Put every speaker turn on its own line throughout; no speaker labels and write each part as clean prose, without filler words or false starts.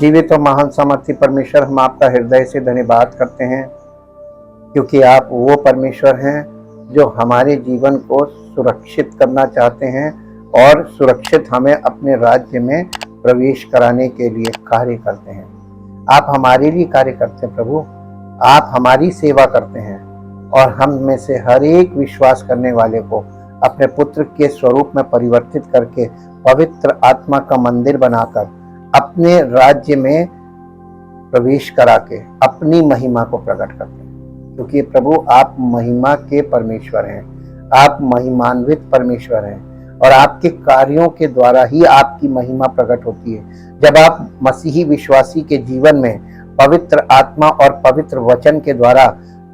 जीवित और महान सामर्थी परमेश्वर, हम आपका हृदय से धन्यवाद करते हैं, क्योंकि आप वो परमेश्वर हैं जो हमारे जीवन को सुरक्षित करना चाहते हैं और सुरक्षित हमें अपने राज्य में प्रवेश कराने के लिए कार्य करते हैं। आप हमारे लिए कार्य करते हैं प्रभु, आप हमारी सेवा करते हैं और हम में से हर एक विश्वास करने वाले को अपने पुत्र के स्वरूप में परिवर्तित करके पवित्र आत्मा का मंदिर बनाकर अपने राज्य में प्रवेश करा के अपनी महिमा को प्रकट करते हैं। क्योंकि प्रभु आप महिमा के परमेश्वर हैं, आप महिमान्वित परमेश्वर हैं और आपके कार्यों के द्वारा ही आपकी महिमा प्रकट होती है। जब आप मसीही विश्वासी के जीवन में पवित्र आत्मा और पवित्र वचन के द्वारा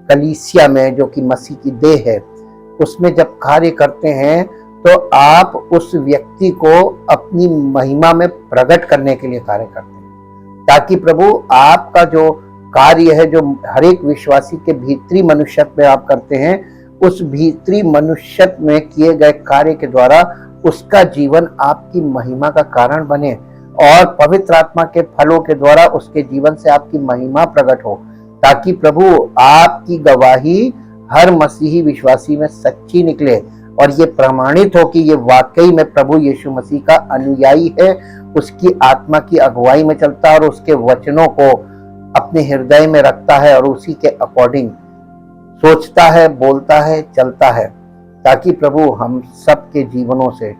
कलीसिया में, जो कि मसीह की देह है, उसमें जब कार्य करते हैं तो आप उस व्यक्ति को अपनी महिमा में प्रकट करने के लिए कार्य करते हैं, ताकि प्रभु आपका जो कार्य है, जो हर एक विश्वासी के भीतरी मनुष्यत्व में आप करते हैं, उस भीतरी मनुष्यत्व में किए गए कार्य के द्वारा उसका जीवन आपकी महिमा का कारण बने और पवित्र आत्मा के फलों के द्वारा उसके जीवन से आपकी महिमा प्रकट हो, ताकि प्रभु आपकी गवाही हर मसीही विश्वासी में सच्ची निकले और ये प्रमाणित हो कि ये वाकई में प्रभु यीशु मसीह का अनुयायी है, उसकी आत्मा की अगुवाई में चलता है और उसके वचनों को अपने हृदय में रखता है और उसी के अकॉर्डिंग सोचता है, बोलता है, चलता है, ताकि प्रभु हम सबके जीवनों से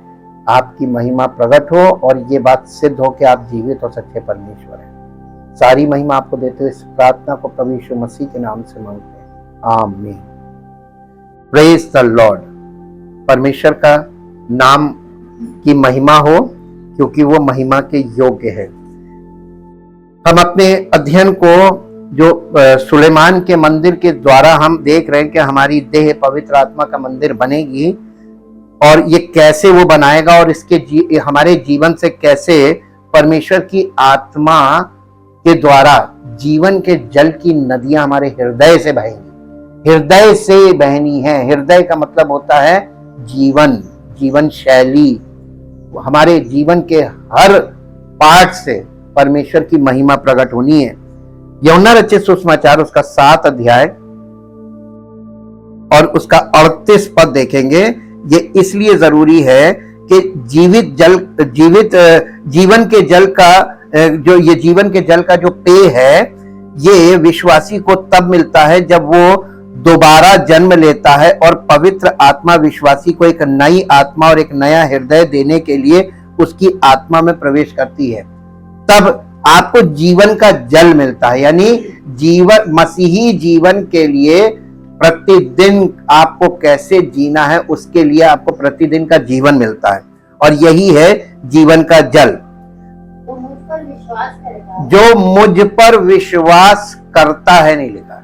आपकी महिमा प्रकट हो और ये बात सिद्ध हो कि आप जीवित और सच्चे परमेश्वर हैं। सारी महिमा आपको देते हुए इस प्रार्थना को प्रभु यीशु मसीह के नाम से मांगते हैं, आमीन। Praise the Lord. परमेश्वर का नाम की महिमा हो, क्योंकि वो महिमा के योग्य है। हम अपने अध्ययन को जो सुलेमान के मंदिर के द्वारा हम देख रहे हैं कि हमारी देह पवित्र आत्मा का मंदिर बनेगी और ये कैसे वो बनाएगा और इसके हमारे जीवन से कैसे परमेश्वर की आत्मा के द्वारा जीवन के जल की नदियां हमारे हृदय से बहेंगी। हृदय से बहनी है। हृदय का मतलब होता है जीवन, जीवन शैली। हमारे जीवन के हर पार्ट से परमेश्वर की महिमा प्रकट होनी है। यूहन्ना रचित सुसमाचार उसका 7 अध्याय और उसका 38 पद देखेंगे। ये इसलिए जरूरी है कि जीवन के जल का ये जीवन के जल का जो पेय है, ये विश्वासी को तब मिलता है जब वो दोबारा जन्म लेता है और पवित्र आत्मा विश्वासी को एक नई आत्मा और एक नया हृदय देने के लिए उसकी आत्मा में प्रवेश करती है। तब आपको जीवन का जल मिलता है, यानी जीवन, मसीही जीवन के लिए प्रतिदिन आपको कैसे जीना है उसके लिए आपको प्रतिदिन का जीवन मिलता है और यही है जीवन का जल। जो मुझ पर विश्वास करता है, नहीं लिखा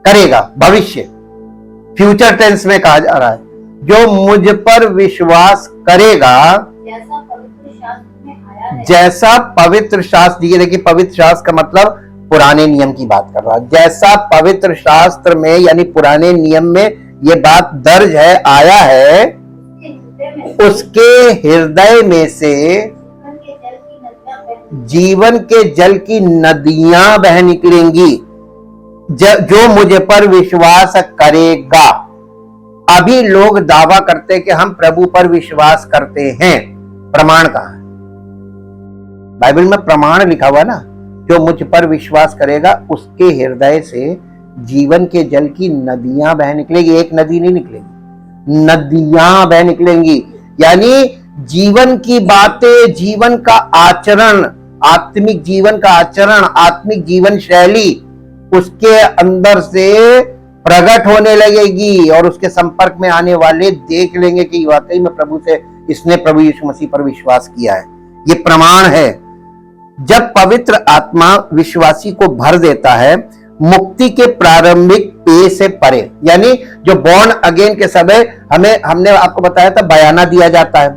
करेगा, भविष्य फ्यूचर टेंस में कहा जा रहा है, जो मुझ पर विश्वास करेगा, जैसा पवित्र शास्त्र, ये देखिए पवित्र शास्त्र का मतलब पुराने नियम की बात कर रहा है, जैसा पवित्र शास्त्र में यानी पुराने नियम में ये बात दर्ज है, आया है, उसके हृदय में से जीवन के जल की नदियां बह निकलेंगी। जो मुझे पर विश्वास करेगा। अभी लोग दावा करते हैं कि हम प्रभु पर विश्वास करते हैं, प्रमाण कहां है? बाइबल में प्रमाण लिखा हुआ ना, जो मुझ पर विश्वास करेगा उसके हृदय से जीवन के जल की नदियां बह निकलेगी। एक नदी नहीं निकलेगी, नदियां बह निकलेंगी। यानी जीवन की बातें, जीवन का आचरण, आत्मिक जीवन का आचरण, आत्मिक जीवन शैली उसके अंदर से प्रकट होने लगेगी और उसके संपर्क में आने वाले देख लेंगे कि वाकई में इसने प्रभु यीशु मसीह पर विश्वास किया है। ये प्रमाण है। जब पवित्र आत्मा विश्वासी को भर देता है, मुक्ति के प्रारंभिक पेय से परे, यानी जो बॉर्न अगेन के समय हमने आपको बताया था बयाना दिया जाता है,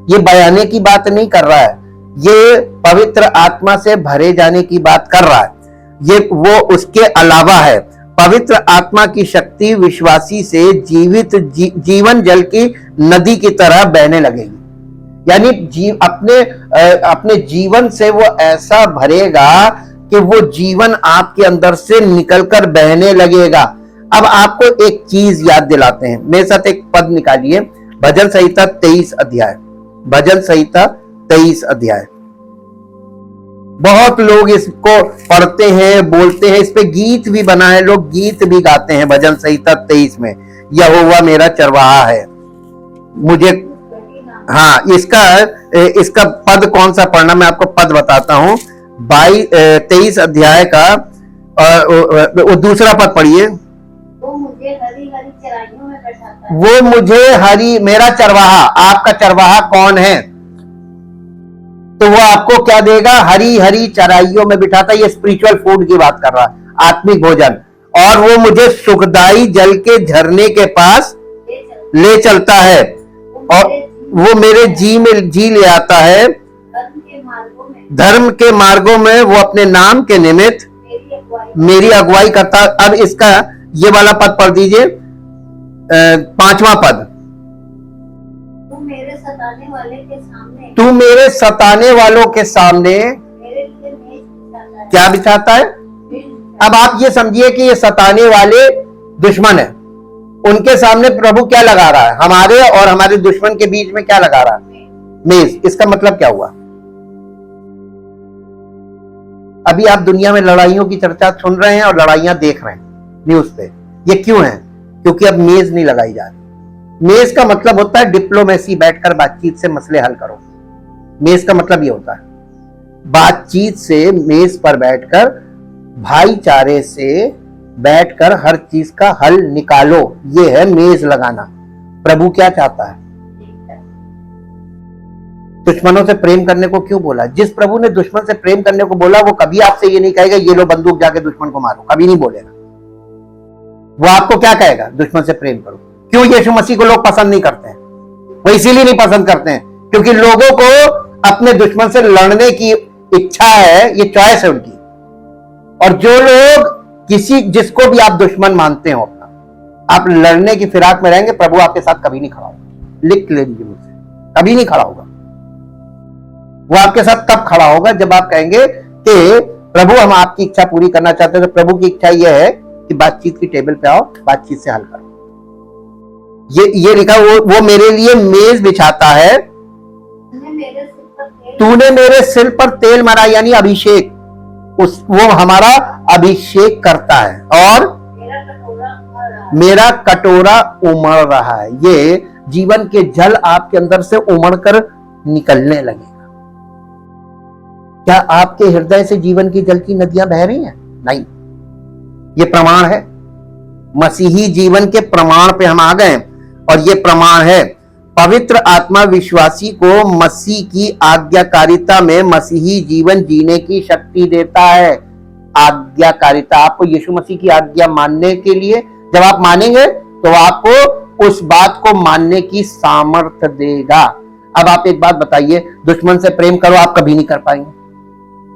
ये बयाने की बात नहीं कर रहा है, ये पवित्र आत्मा से भरे जाने की बात कर रहा है। ये वो उसके अलावा है। पवित्र आत्मा की शक्ति विश्वासी से जीवन जल की नदी की तरह बहने लगेगी। यानी अपने जीवन से वो ऐसा भरेगा कि वो जीवन आपके अंदर से निकलकर बहने लगेगा। अब आपको एक चीज याद दिलाते हैं, मेरे साथ एक पद निकालिए, भजन संहिता 23 अध्याय। भजन संहिता 23 अध्याय। बहुत लोग इसको पढ़ते हैं, बोलते हैं, इस पे गीत भी बना है, लोग गीत भी गाते हैं। भजन संहिता 23 में यहोवा मेरा चरवाहा है, मुझे, हाँ, इसका पद कौन सा पढ़ना, मैं आपको पद बताता हूं। 23 अध्याय का वो दूसरा पद पढ़िए।
वो मुझे हरी हरी चराइयों में बैठाता है।
वो मुझे मेरा चरवाहा, आपका चरवाहा कौन है? तो वो आपको क्या देगा? हरी हरी चराइयों में बिठाता है। ये स्पिरिचुअल फूड की बात कर रहा है, आत्मिक भोजन। और वो मुझे सुखदाई जल के झरने के पास ले चलता है, और वो मेरे जी ले आता है। धर्म के मार्गों में वो अपने नाम के निमित्त मेरी अगुवाई करता। अब इसका ये वाला पद पढ़ दीजिए, 5वां पद।
तू मेरे सताने वाले के सामने,
तू मेरे सताने वालों के सामने
मेरे लिए मेज बिछाता है।
क्या बिछाता है? अब आप ये समझिए कि ये सताने वाले दुश्मन है, उनके सामने प्रभु क्या लगा रहा है? हमारे और हमारे दुश्मन के बीच में क्या लगा रहा है? मेज। इसका मतलब क्या हुआ? अभी आप दुनिया में लड़ाइयों की चर्चा सुन रहे हैं और लड़ाइयां देख रहे हैं न्यूज पे। ये क्यों है? क्योंकि अब मेज नहीं लगाई जा रही। मेज का मतलब होता है डिप्लोमेसी, बैठकर बातचीत से मसले हल करो। मेज का मतलब ये होता है बातचीत से, मेज पर बैठकर भाईचारे से बैठकर हर चीज का हल निकालो। ये है मेज लगाना। प्रभु क्या चाहता है? दुश्मनों से प्रेम करने को क्यों बोला? जिस प्रभु ने दुश्मन से प्रेम करने को बोला वो कभी आपसे ये नहीं कहेगा ये लो बंदूक जाके दुश्मन को मारो, कभी नहीं बोलेगा। वो आपको क्या कहेगा? दुश्मन से प्रेम करो। क्यों यीशु मसीह को लोग पसंद नहीं करते हैं? वो इसीलिए नहीं पसंद करते हैं क्योंकि लोगों को अपने दुश्मन से लड़ने की इच्छा है, ये चॉइस है उनकी। और जो लोग जिसको भी आप दुश्मन मानते हो अपना, आप लड़ने की फिराक में रहेंगे, प्रभु आपके साथ कभी नहीं खड़ा होगा। लिख लीजिए मुझसे, कभी नहीं खड़ा होगा। वो आपके साथ तब खड़ा होगा जब आप कहेंगे कि प्रभु हम आपकी इच्छा पूरी करना चाहते हैं। तो प्रभु की इच्छा यह है कि बातचीत की टेबल पे आओ, बातचीत से हल करो। ये लिखा, वो मेरे लिए मेज बिछाता है। तूने मेरे सिर पर तेल मरा, यानी अभिषेक, वो हमारा अभिषेक करता है, और मेरा कटोरा उमड़ रहा है। ये जीवन के जल आपके अंदर से उमड़कर निकलने लगेगा। क्या आपके हृदय से जीवन की जल की नदियां बह रही हैं? नहीं। ये प्रमाण है, मसीही जीवन के प्रमाण पे हम आ गए। और ये प्रमाण है, पवित्र आत्मा विश्वासी को मसीह की आज्ञाकारिता में मसीही जीवन जीने की शक्ति देता है। आज्ञाकारिता, आपको यीशु मसीह की आज्ञा मानने के लिए, जब आप मानेंगे तो आपको उस बात को मानने की सामर्थ्य देगा। अब आप एक बात बताइए, दुश्मन से प्रेम करो, आप कभी नहीं कर पाएंगे।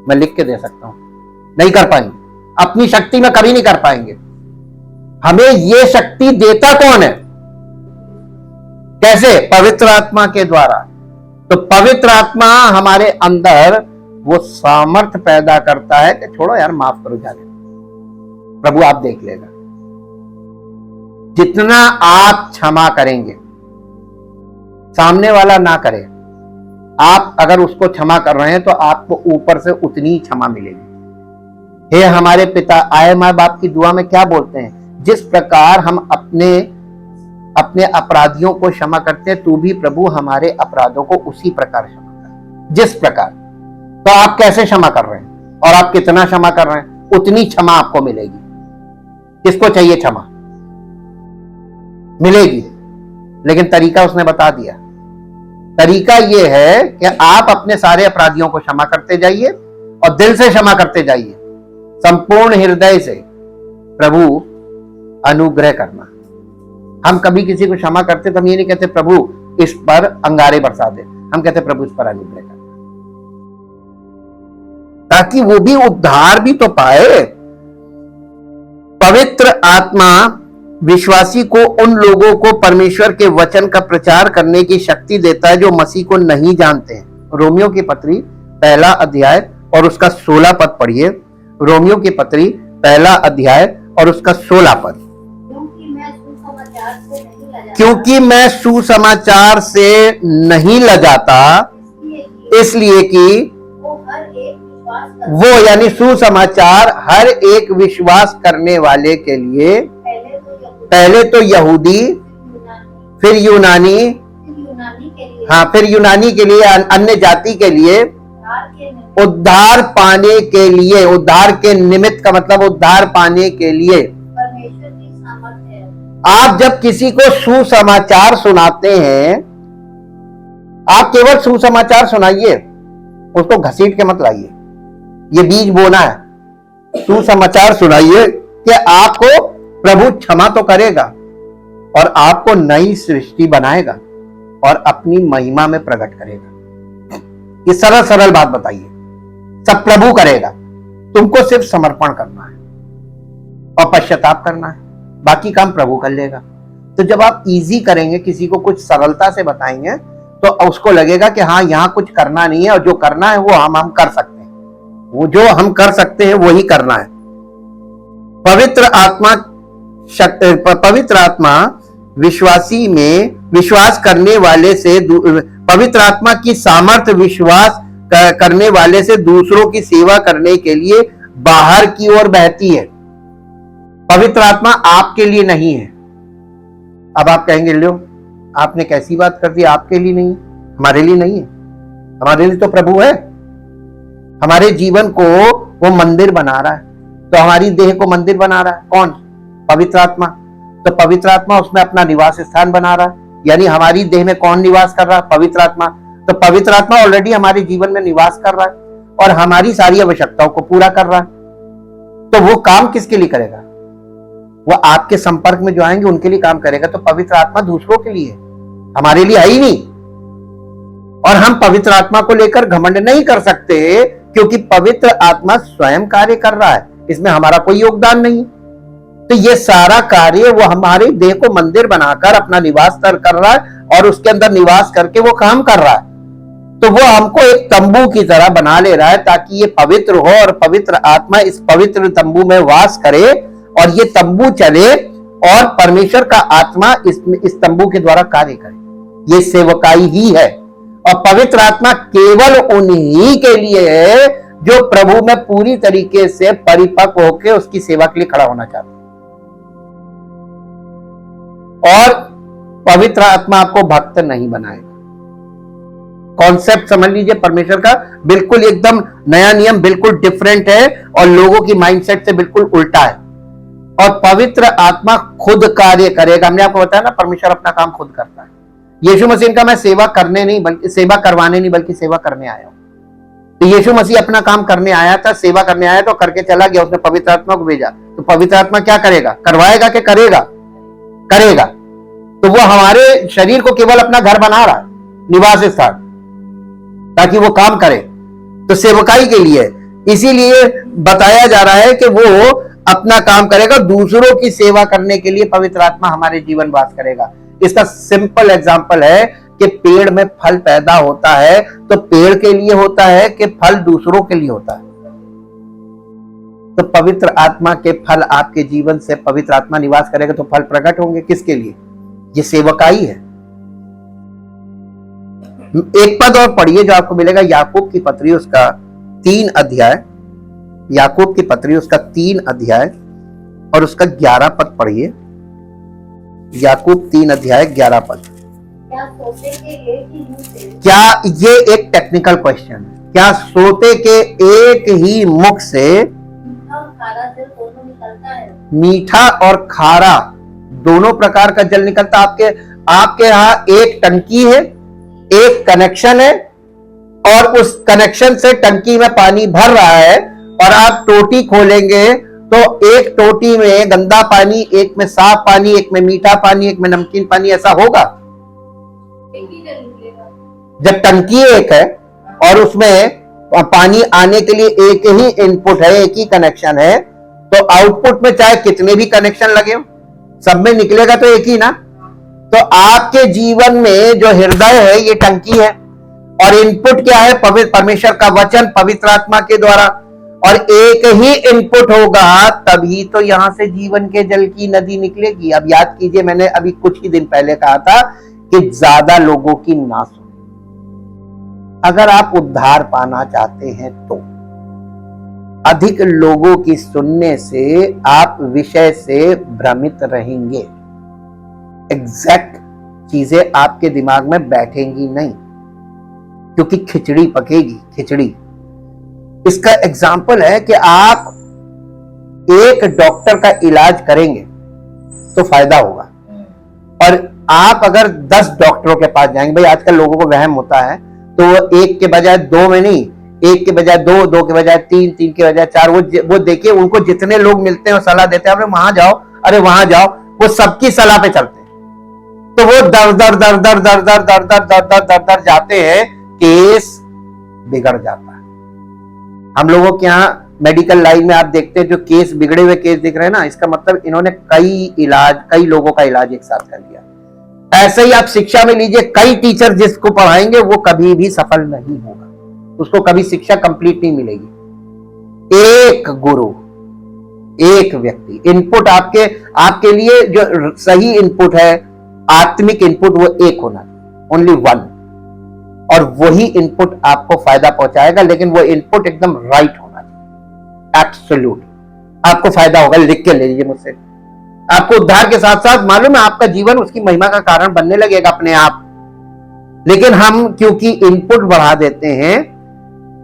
मैं लिख के दे सकता हूं, नहीं कर पाएंगे। अपनी शक्ति में कभी नहीं कर पाएंगे। हमें यह शक्ति देता कौन है? कैसे? पवित्र आत्मा के द्वारा। तो पवित्र आत्मा हमारे अंदर वो सामर्थ्य पैदा करता है कि छोड़ो यार, माफ करो, जाने प्रभु आप देख लेगा। जितना आप क्षमा करेंगे, सामने वाला ना करे, आप अगर उसको क्षमा कर रहे हैं तो आपको ऊपर से उतनी क्षमा मिलेगी। हे हमारे पिता, आए माँ बाप की दुआ में क्या बोलते हैं? जिस प्रकार हम अपने अपराधियों को क्षमा करते हैं, तू भी प्रभु हमारे अपराधों को उसी प्रकार क्षमा कर। जिस प्रकार। तो आप कैसे क्षमा कर रहे हैं और आप कितना क्षमा कर रहे हैं, उतनी क्षमा आपको मिलेगी। किसको चाहिए क्षमा? मिलेगी, लेकिन तरीका उसने बता दिया। तरीका यह है कि आप अपने सारे अपराधियों को क्षमा करते जाइए और दिल से क्षमा करते जाइए, संपूर्ण हृदय से। प्रभु अनुग्रह करना। हम कभी किसी को क्षमा करते तो हम ये नहीं कहते प्रभु इस पर अंगारे बरसा दे, हम कहते प्रभु इस पर अनुग्रह कर, ताकि वो भी उद्धार भी तो पाए। पवित्र आत्मा विश्वासी को उन लोगों को परमेश्वर के वचन का प्रचार करने की शक्ति देता है जो मसीह को नहीं जानते हैं। रोमियो की पत्री पहला अध्याय और उसका 16 पद पढ़िए। रोमियो की पत्री पहला अध्याय और उसका 16 पद। क्योंकि मैं सुसमाचार से नहीं लजाता, इसलिए कि वो यानी सुसमाचार हर एक विश्वास करने वाले के लिए, पहले तो यहूदी फिर यूनानी, हाँ फिर यूनानी के लिए, अन्य जाति के लिए उद्धार पाने के लिए, उद्धार के निमित्त का मतलब उद्धार पाने के लिए। आप जब किसी को सुसमाचार सुनाते हैं, आप केवल सुसमाचार सुनाइए, उसको घसीट के मत लाइए। ये बीज बोना है। सुसमाचार सुनाइए कि आपको प्रभु क्षमा तो करेगा और आपको नई सृष्टि बनाएगा और अपनी महिमा में प्रकट करेगा। ये सरल सरल बात बताइए, सब प्रभु करेगा, तुमको सिर्फ समर्पण करना है और पश्चाताप करना है, बाकी काम प्रभु कर लेगा। तो जब आप इजी करेंगे, किसी को कुछ सरलता से बताएंगे, तो उसको लगेगा कि हाँ यहाँ कुछ करना नहीं है और जो करना है वो हम कर सकते हैं, वो जो हम कर सकते हैं वही करना है। पवित्र आत्मा विश्वासी में विश्वास करने वाले से, पवित्र आत्मा की सामर्थ्य विश्वास करने वाले से दूसरों की सेवा करने के लिए बाहर की ओर बहती है। पवित्र आत्मा आपके लिए नहीं है। अब आप कहेंगे लो आपने कैसी बात कर दी, आपके लिए नहीं, हमारे लिए नहीं है, हमारे लिए तो प्रभु है। हमारे जीवन को वो मंदिर बना रहा है, तो हमारी देह को मंदिर बना रहा है कौन? पवित्र आत्मा। तो पवित्र आत्मा उसमें अपना निवास स्थान बना रहा है, यानी हमारी देह में कौन निवास कर रहा है? पवित्र आत्मा। तो पवित्र आत्मा ऑलरेडी हमारे जीवन में निवास कर रहा है और हमारी सारी आवश्यकताओं को पूरा कर रहा है। तो वो काम किसके लिए करेगा? वो आपके संपर्क में जो आएंगे उनके लिए काम करेगा। तो पवित्र आत्मा दूसरों के लिए, हमारे लिए है ही नहीं। और हम पवित्र आत्मा को लेकर घमंड नहीं कर सकते, क्योंकि पवित्र आत्मा स्वयं कार्य कर रहा है, इसमें हमारा कोई योगदान नहीं। तो ये सारा कार्य वो हमारे देह को मंदिर बनाकर अपना निवास कर रहा है और उसके अंदर निवास करके वो काम कर रहा है। तो वो हमको एक तंबू की तरह बना ले रहा है ताकि ये पवित्र हो और पवित्र आत्मा इस पवित्र तंबू में वास करे और ये तंबू चले और परमेश्वर का आत्मा इस तंबू के द्वारा कार्य करे। ये सेवकाई ही है और पवित्र आत्मा केवल उन्हीं के लिए है जो प्रभु में पूरी तरीके से परिपक्व होकर उसकी सेवा के लिए खड़ा होना चाहते हैं। और पवित्र आत्मा आपको भक्त नहीं बनाएगा। कॉन्सेप्ट समझ लीजिए, परमेश्वर का बिल्कुल एकदम नया नियम, बिल्कुल डिफरेंट है और लोगों की माइंडसेट से बिल्कुल उल्टा है। और पवित्र आत्मा खुद कार्य करेगा। हमने आपको बताया ना, परमेश्वर अपना काम खुद करता है। यीशु मसीह का मैं सेवा करने नहीं बल्कि सेवा करवाने नहीं बल्कि सेवा करने आया हूं। तो यीशु मसीह अपना काम करने आया था, सेवा करने आया तो करके चला गया, उसने पवित्र आत्मा को भेजा। तो पवित्र आत्मा क्या करेगा? करवाएगा कि करेगा? करेगा। तो वो हमारे शरीर को केवल अपना घर बना रहा है, निवास स्थान, ताकि वो काम करे। तो सेवकाई के लिए इसीलिए बताया जा रहा है कि वो अपना काम करेगा, दूसरों की सेवा करने के लिए पवित्र आत्मा हमारे जीवन वास करेगा। इसका सिंपल एग्जांपल है कि पेड़ में फल पैदा होता है तो पेड़ के लिए होता है कि फल दूसरों के लिए होता है। तो पवित्र आत्मा के फल आपके जीवन से पवित्र आत्मा निवास करेगा तो फल प्रकट होंगे। किसके लिए? ये सेवकाई है। एक पद और पढ़िए जो आपको मिलेगा, याकूब की पत्री उसका 3 अध्याय, याकूब की पत्री उसका 3 अध्याय और उसका 11 पद पढ़िए। याकूब 3 अध्याय 11 पद। क्या ये एक टेक्निकल क्वेश्चन है? क्या सोते के एक ही मुख से मीठा और खारा दोनों प्रकार का जल निकलता? आपके यहां एक टंकी है, एक कनेक्शन है और उस कनेक्शन से टंकी में पानी भर रहा है और आप टोटी खोलेंगे तो एक टोटी में गंदा पानी, एक में साफ पानी, एक में मीठा पानी, एक में नमकीन पानी, ऐसा होगा? जब टंकी एक है और उसमें पानी आने के लिए एक ही इनपुट है, एक ही कनेक्शन है, तो आउटपुट में चाहे कितने भी कनेक्शन लगे, सब में निकलेगा तो एक ही ना। तो आपके जीवन में जो हृदय है ये टंकी है, और इनपुट क्या है? पवित्र परमेश्वर का वचन पवित्र आत्मा के द्वारा। और एक ही इनपुट होगा तभी तो यहां से जीवन के जल की नदी निकलेगी। अब याद कीजिए, मैंने अभी कुछ ही दिन पहले कहा था कि ज्यादा लोगों की ना सुने। अगर आप उद्धार पाना चाहते हैं तो अधिक लोगों की सुनने से आप विषय से भ्रमित रहेंगे। एग्जैक्ट चीजें आपके दिमाग में बैठेंगी नहीं, क्योंकि खिचड़ी पकेगी, खिचड़ी। इसका एग्जाम्पल है कि आप एक डॉक्टर का इलाज करेंगे तो फायदा होगा, और आप अगर 10 डॉक्टरों के पास जाएंगे, भाई आजकल लोगों को वहम होता है, तो वो एक के बजाय 2 में नहीं, एक के बजाय 2, 2 के बजाय 3, 3 के बजाय 4, वो देखिए उनको जितने लोग मिलते हैं वो सलाह देते हैं, अरे वहां जाओ, अरे वहां जाओ, वो सबकी सलाह पे चलते हैं। तो वो दर दर दर दर दर दर दर दर दर दर दर दर जाते हैं, केस बिगड़ जाता है। हम लोगों के यहाँ मेडिकल लाइन में आप देखते हैं जो केस, बिगड़े हुए केस दिख रहे हैं ना, इसका मतलब इन्होंने कई लोगों का इलाज एक साथ कर लिया। ऐसे ही आप शिक्षा में लीजिए, कई टीचर जिसको पढ़ाएंगे वो कभी भी सफल नहीं होगा, उसको कभी शिक्षा कंप्लीट नहीं मिलेगी। एक गुरु, एक व्यक्ति, इनपुट आपके लिए जो सही इनपुट है, आत्मिक इनपुट, वो एक होना चाहिए, ओनली वन, और वही इनपुट आपको फायदा पहुंचाएगा। लेकिन वो इनपुट एकदम राइट होना चाहिए, एब्सोल्यूट, आपको फायदा होगा। लिख के ले लीजिए मुझसे, आपको उद्धार के साथ साथ मालूम है आपका जीवन उसकी महिमा का कारण बनने लगेगा अपने आप। लेकिन हम क्योंकि इनपुट बढ़ा देते हैं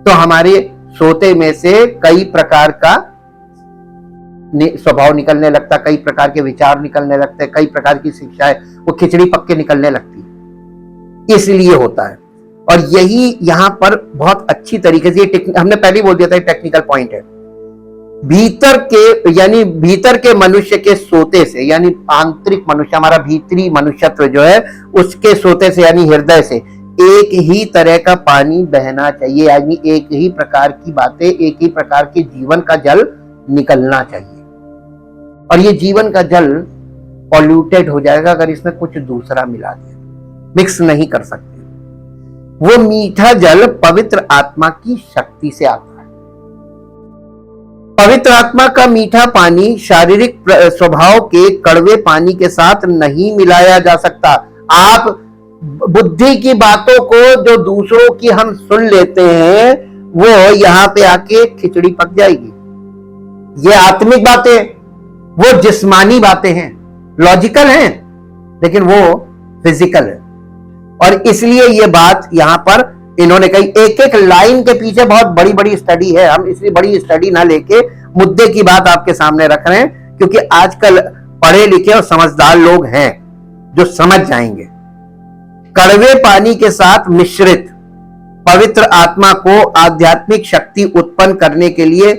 तो हमारे सोते में से कई प्रकार का स्वभाव निकलने लगता, कई प्रकार के विचार निकलने लगते, कई प्रकार की शिक्षाएं वो खिचड़ी पक्के निकलने लगती, इसलिए होता है। और यही यहां पर बहुत अच्छी तरीके से, हमने पहले ही बोल दिया था, टेक्निकल पॉइंट है। भीतर के मनुष्य के सोते से, यानी आंतरिक मनुष्य, हमारा भीतरी मनुष्यत्व जो है उसके सोते से, यानी हृदय से एक ही तरह का पानी बहना चाहिए, यानी एक ही प्रकार की बातें, एक ही प्रकार के जीवन का जल निकलना चाहिए। और ये जीवन का जल पॉल्यूटेड हो जाएगा अगर इसमें कुछ दूसरा मिला दिया, मिक्स नहीं कर सकते। वो मीठा जल पवित्र आत्मा की शक्ति से आता है। पवित्र आत्मा का मीठा पानी शारीरिक स्वभाव के कड़वे पानी के साथ नहीं मिलाया जा सकता। आप बुद्धि की बातों को जो दूसरों की हम सुन लेते हैं, वो यहां पे आके खिचड़ी पक जाएगी। ये आत्मिक बातें, वो जिस्मानी बातें हैं, लॉजिकल हैं, लेकिन वो फिजिकल है। और इसलिए ये बात यहां पर इन्होंने कही, एक एक लाइन के पीछे बहुत बड़ी बड़ी स्टडी है। हम इसलिए बड़ी स्टडी ना लेके मुद्दे की बात आपके सामने रख रहे हैं, क्योंकि आजकल पढ़े लिखे और समझदार लोग हैं जो समझ जाएंगे। कड़वे पानी के साथ मिश्रित पवित्र आत्मा को आध्यात्मिक शक्ति उत्पन्न करने के लिए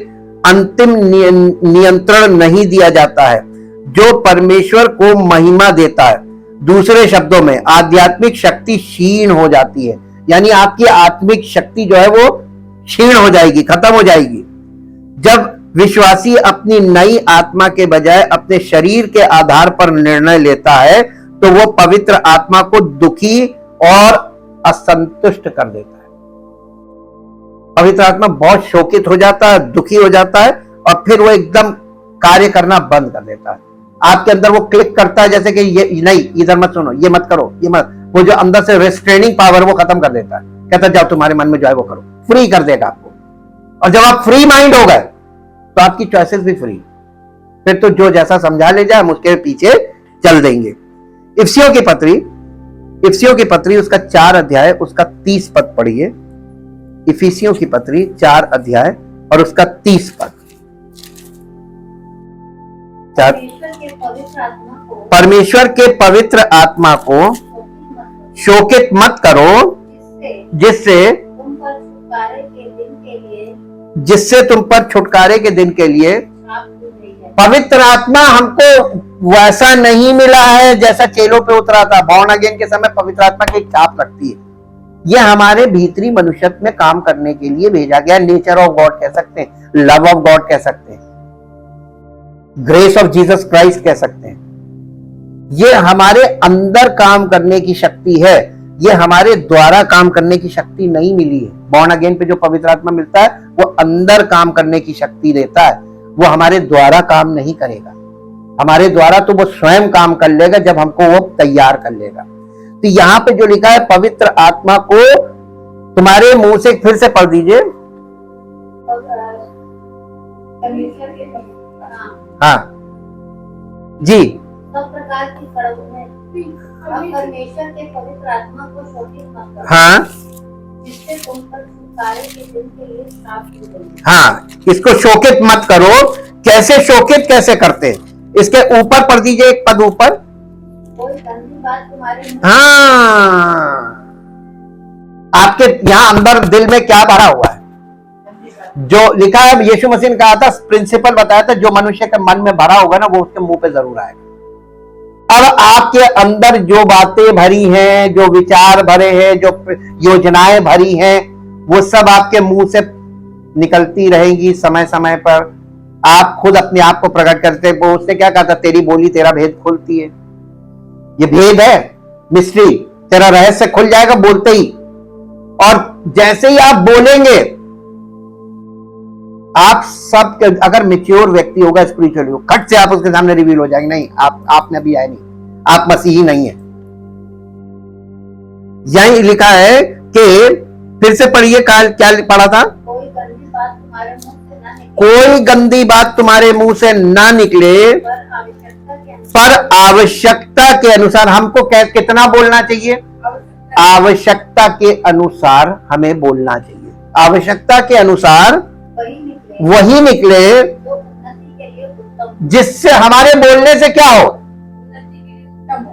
अंतिम नियंत्रण नहीं दिया जाता है, जो परमेश्वर को महिमा देता है। दूसरे शब्दों में आध्यात्मिक शक्ति क्षीण हो जाती है, यानी आपकी आत्मिक शक्ति जो है वो क्षीण हो जाएगी, खत्म हो जाएगी। जब विश्वासी अपनी नई आत्मा के बजाय अपने शरीर के आधार पर निर्णय लेता है, तो वो पवित्र आत्मा को दुखी और असंतुष्ट कर देता है। पवित्र आत्मा बहुत शोकित हो जाता है, दुखी हो जाता है, और फिर वो एकदम कार्य करना बंद कर देता है। आपके अंदर वो क्लिक करता है, जैसे कि ये नहीं, इधर मत सुनो, ये मत करो, ये मत, वो जो अंदर से रेस्ट्रेनिंग पावर वो खत्म कर देता है। कहता है जाओ तुम्हारे मन में जो है वो करो, फ्री कर देगा आपको। और जब आप फ्री माइंड हो गए तो आपकी चॉइसेस भी फ्री, फिर तो जो जैसा समझा ले जाए हम उसके पीछे चल देंगे। इफिसियों की पत्री उसका 4 अध्याय उसका 30 पद पढ़िए। इफिसियों की पत्री 4 अध्याय और उसका 30 पद। परमेश्वर के पवित्र आत्मा को शोकित मत करो, जिससे तुम पर छुटकारे के दिन के लिए पवित्र आत्मा हमको वैसा नहीं मिला है जैसा चेलों पे उतरा था। बॉर्न अगेन के समय पवित्र आत्मा की एक छाप लगती है। यह हमारे भीतरी मनुष्यत्व में काम करने के लिए भेजा गया। नेचर ऑफ गॉड कह सकते हैं, लव ऑफ गॉड कह सकते हैं, ग्रेस ऑफ जीसस क्राइस्ट कह सकते हैं। ये हमारे अंदर काम करने की शक्ति है, ये हमारे द्वारा काम करने की शक्ति नहीं मिली है। बॉर्न अगेन पे जो पवित्र आत्मा मिलता है वो अंदर काम करने की शक्ति देता है, वो हमारे द्वारा काम नहीं करेगा। हमारे द्वारा तो वो स्वयं काम कर लेगा जब हमको वो तैयार कर लेगा। तो यहां पे जो लिखा है पवित्र आत्मा को तुम्हारे मुंह से फिर से पढ़ दीजिए।
परमेश्वर के पवित्र
हाँ जी,
सब प्रकार की कड़वों में अब परमेश्वर के पवित्र आत्मा को शोकित मत करो,
हाँ
जिससे तुम पर छुटकारे के दिन के लिए श्राप दी गई।
हाँ, इसको शोकित मत करो। कैसे शोकित कैसे करते? इसके ऊपर पढ़ दीजिए, एक पद ऊपर।
कोई गंदी बात तुम्हारे मुंह
हाँ, आपके यहां अंदर दिल में क्या भरा हुआ है? जो लिखा है, यीशु मसीह ने कहा था, प्रिंसिपल बताया था, जो मनुष्य के मन में भरा होगा ना वो उसके मुंह पे जरूर आएगा। अब आपके अंदर जो बातें भरी हैं, जो विचार भरे हैं, जो योजनाएं भरी हैं, वो सब आपके मुंह से निकलती रहेंगी समय समय पर। आप खुद अपने आप को प्रकट करते हैं। उसने क्या कहा था? तेरी बोली तेरा भेद खोलती है। ये भेद है, मिस्ट्री, तेरा रहस्य खुल जाएगा बोलते ही। और जैसे ही आप बोलेंगे, आप सब अगर मैच्योर व्यक्ति होगा, स्पिरिचुअली, खट से आप उसके सामने रिवील हो जाएंगे, नहीं आपने अभी आए नहीं, आप मसीही नहीं है। यही लिखा है कि फिर से पढ़िए, क्या पढ़ा था?
कोई गंदी बात तुम्हारे मुंह से ना निकले,
कोई गंदी बात तुम्हारे मुंह से ना निकले, पर आवश्यकता के अनुसार हमको कितना बोलना चाहिए? आवश्यकता के अनुसार हमें बोलना चाहिए। आवश्यकता के अनुसार वही निकले
जो उन्नति के लिए उत्तम
जिससे हमारे बोलने से क्या हो?
उन्नति के लिए उत्तम हो।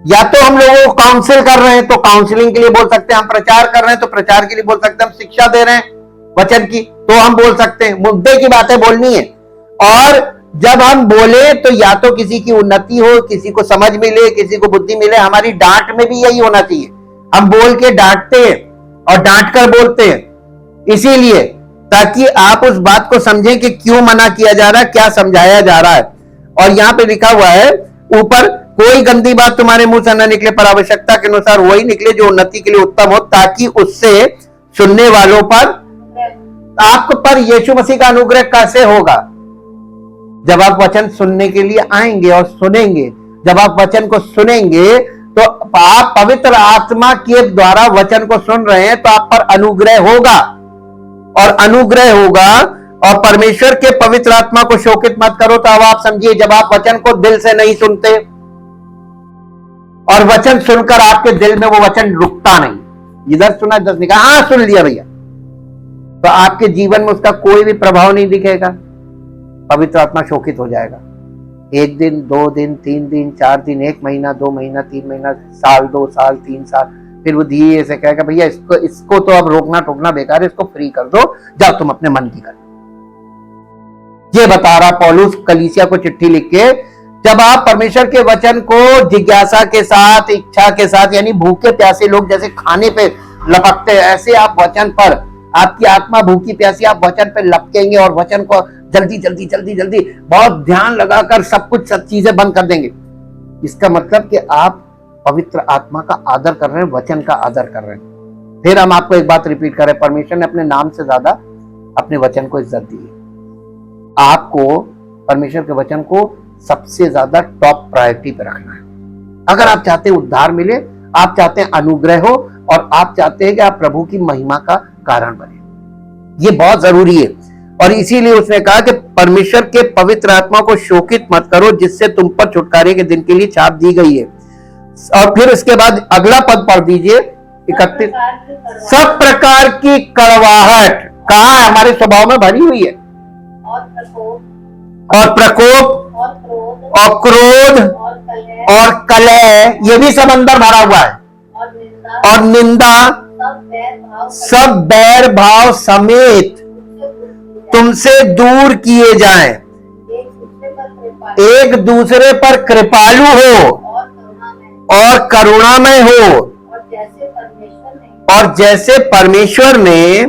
या तो हम लोगों को काउंसिल कर रहे हैं तो काउंसलिंग के लिए बोल सकते हैं, हम प्रचार कर रहे हैं तो प्रचार के लिए बोल सकते हैं, हम शिक्षा दे रहे हैं वचन की तो हम बोल सकते हैं। मुद्दे की बातें बोलनी है। और जब हम बोले तो या तो किसी की उन्नति हो, किसी को समझ मिले, किसी को बुद्धि मिले। हमारी डांट में भी यही होना चाहिए। हम बोल के डांटते हैं और डांट कर बोलते हैं, इसीलिए ताकि आप उस बात को समझें कि क्यों मना किया जा रहा है, क्या समझाया जा रहा है। और यहां पे लिखा हुआ है ऊपर, कोई गंदी बात तुम्हारे मुंह से न निकले, पर आवश्यकता के अनुसार वही निकले जो उन्नति के लिए उत्तम हो, ताकि उससे सुनने वालों पर, आप पर यीशु मसीह का अनुग्रह कैसे होगा? जब आप वचन सुनने के लिए आएंगे और सुनेंगे। जब आप वचन को सुनेंगे तो आप पवित्र आत्मा के द्वारा वचन को सुन रहे हैं तो आप पर अनुग्रह होगा। और अनुग्रह होगा। और परमेश्वर के पवित्र आत्मा को शोकित मत करो, तो अब आप समझिए, जब आप वचन को दिल से नहीं सुनते और वचन सुनकर आपके दिल में वो वचन रुकता नहीं, इधर सुना 10 निकाल, हाँ सुन लिया भैया, तो आपके जीवन में उसका कोई भी प्रभाव नहीं दिखेगा। पवित्र आत्मा शोकित हो जाएगा। 1 दिन, 2 दिन, 3 दिन, 4 दिन, 1 महीना, 2 महीना, 3 महीना, साल, 2 साल, 3 साल, फिर वो धीरे से कहेगा भैया इसको तो अब रोकना टोकना बेकार है, इसको फ्री कर दो, जाओ तुम अपने मन की कर। ये बता रहा पौलुस कलीसिया को चिट्ठी लिख के, जब आप परमेश्वर के वचन को जिज्ञासा के साथ, इच्छा के साथ, यानी भूखे प्यासे लोग जैसे खाने पे लपकते हैं, ऐसे आप वचन पर, आपकी आत्मा भूखी प्यासी, आप वचन पे लपकेंगे और वचन को जल्दी जल्दी जल्दी जल्दी बहुत ध्यान लगाकर सब कुछ, सब चीजें बंद कर देंगे। इसका मतलब कि आप पवित्र आत्मा का आदर कर रहे हैं, वचन का आदर कर रहे हैं। फिर हम आपको एक बात रिपीट करें, परमेश्वर ने अपने नाम से ज्यादा अपने वचन को इज्जत दी है। आपको परमेश्वर के वचन को सबसे ज्यादा टॉप प्रायोरिटी पे रखना है। अगर आप चाहते हैं उद्धार मिले, आप चाहते हैं अनुग्रह हो, और आप चाहते हैं कि आप प्रभु की महिमा का कारण बने, ये बहुत जरूरी है। और इसीलिए उसने कहा कि परमेश्वर के पवित्र आत्मा को शोकित मत करो, जिससे तुम पर छुटकारे के दिन के लिए छाप दी गई है। और फिर उसके बाद अगला पद पढ़ दीजिए 31। सब प्रकार की कड़वाहट कहाँ है? हमारे स्वभाव में भरी हुई है। और प्रकोप और क्रोध और कलह, ये भी सब अंदर भरा हुआ है। और निंदा, सब बैर भाव समेत तुमसे दूर किए जाएं। एक दूसरे पर कृपालु हो और करुणामय हो, और जैसे परमेश्वर ने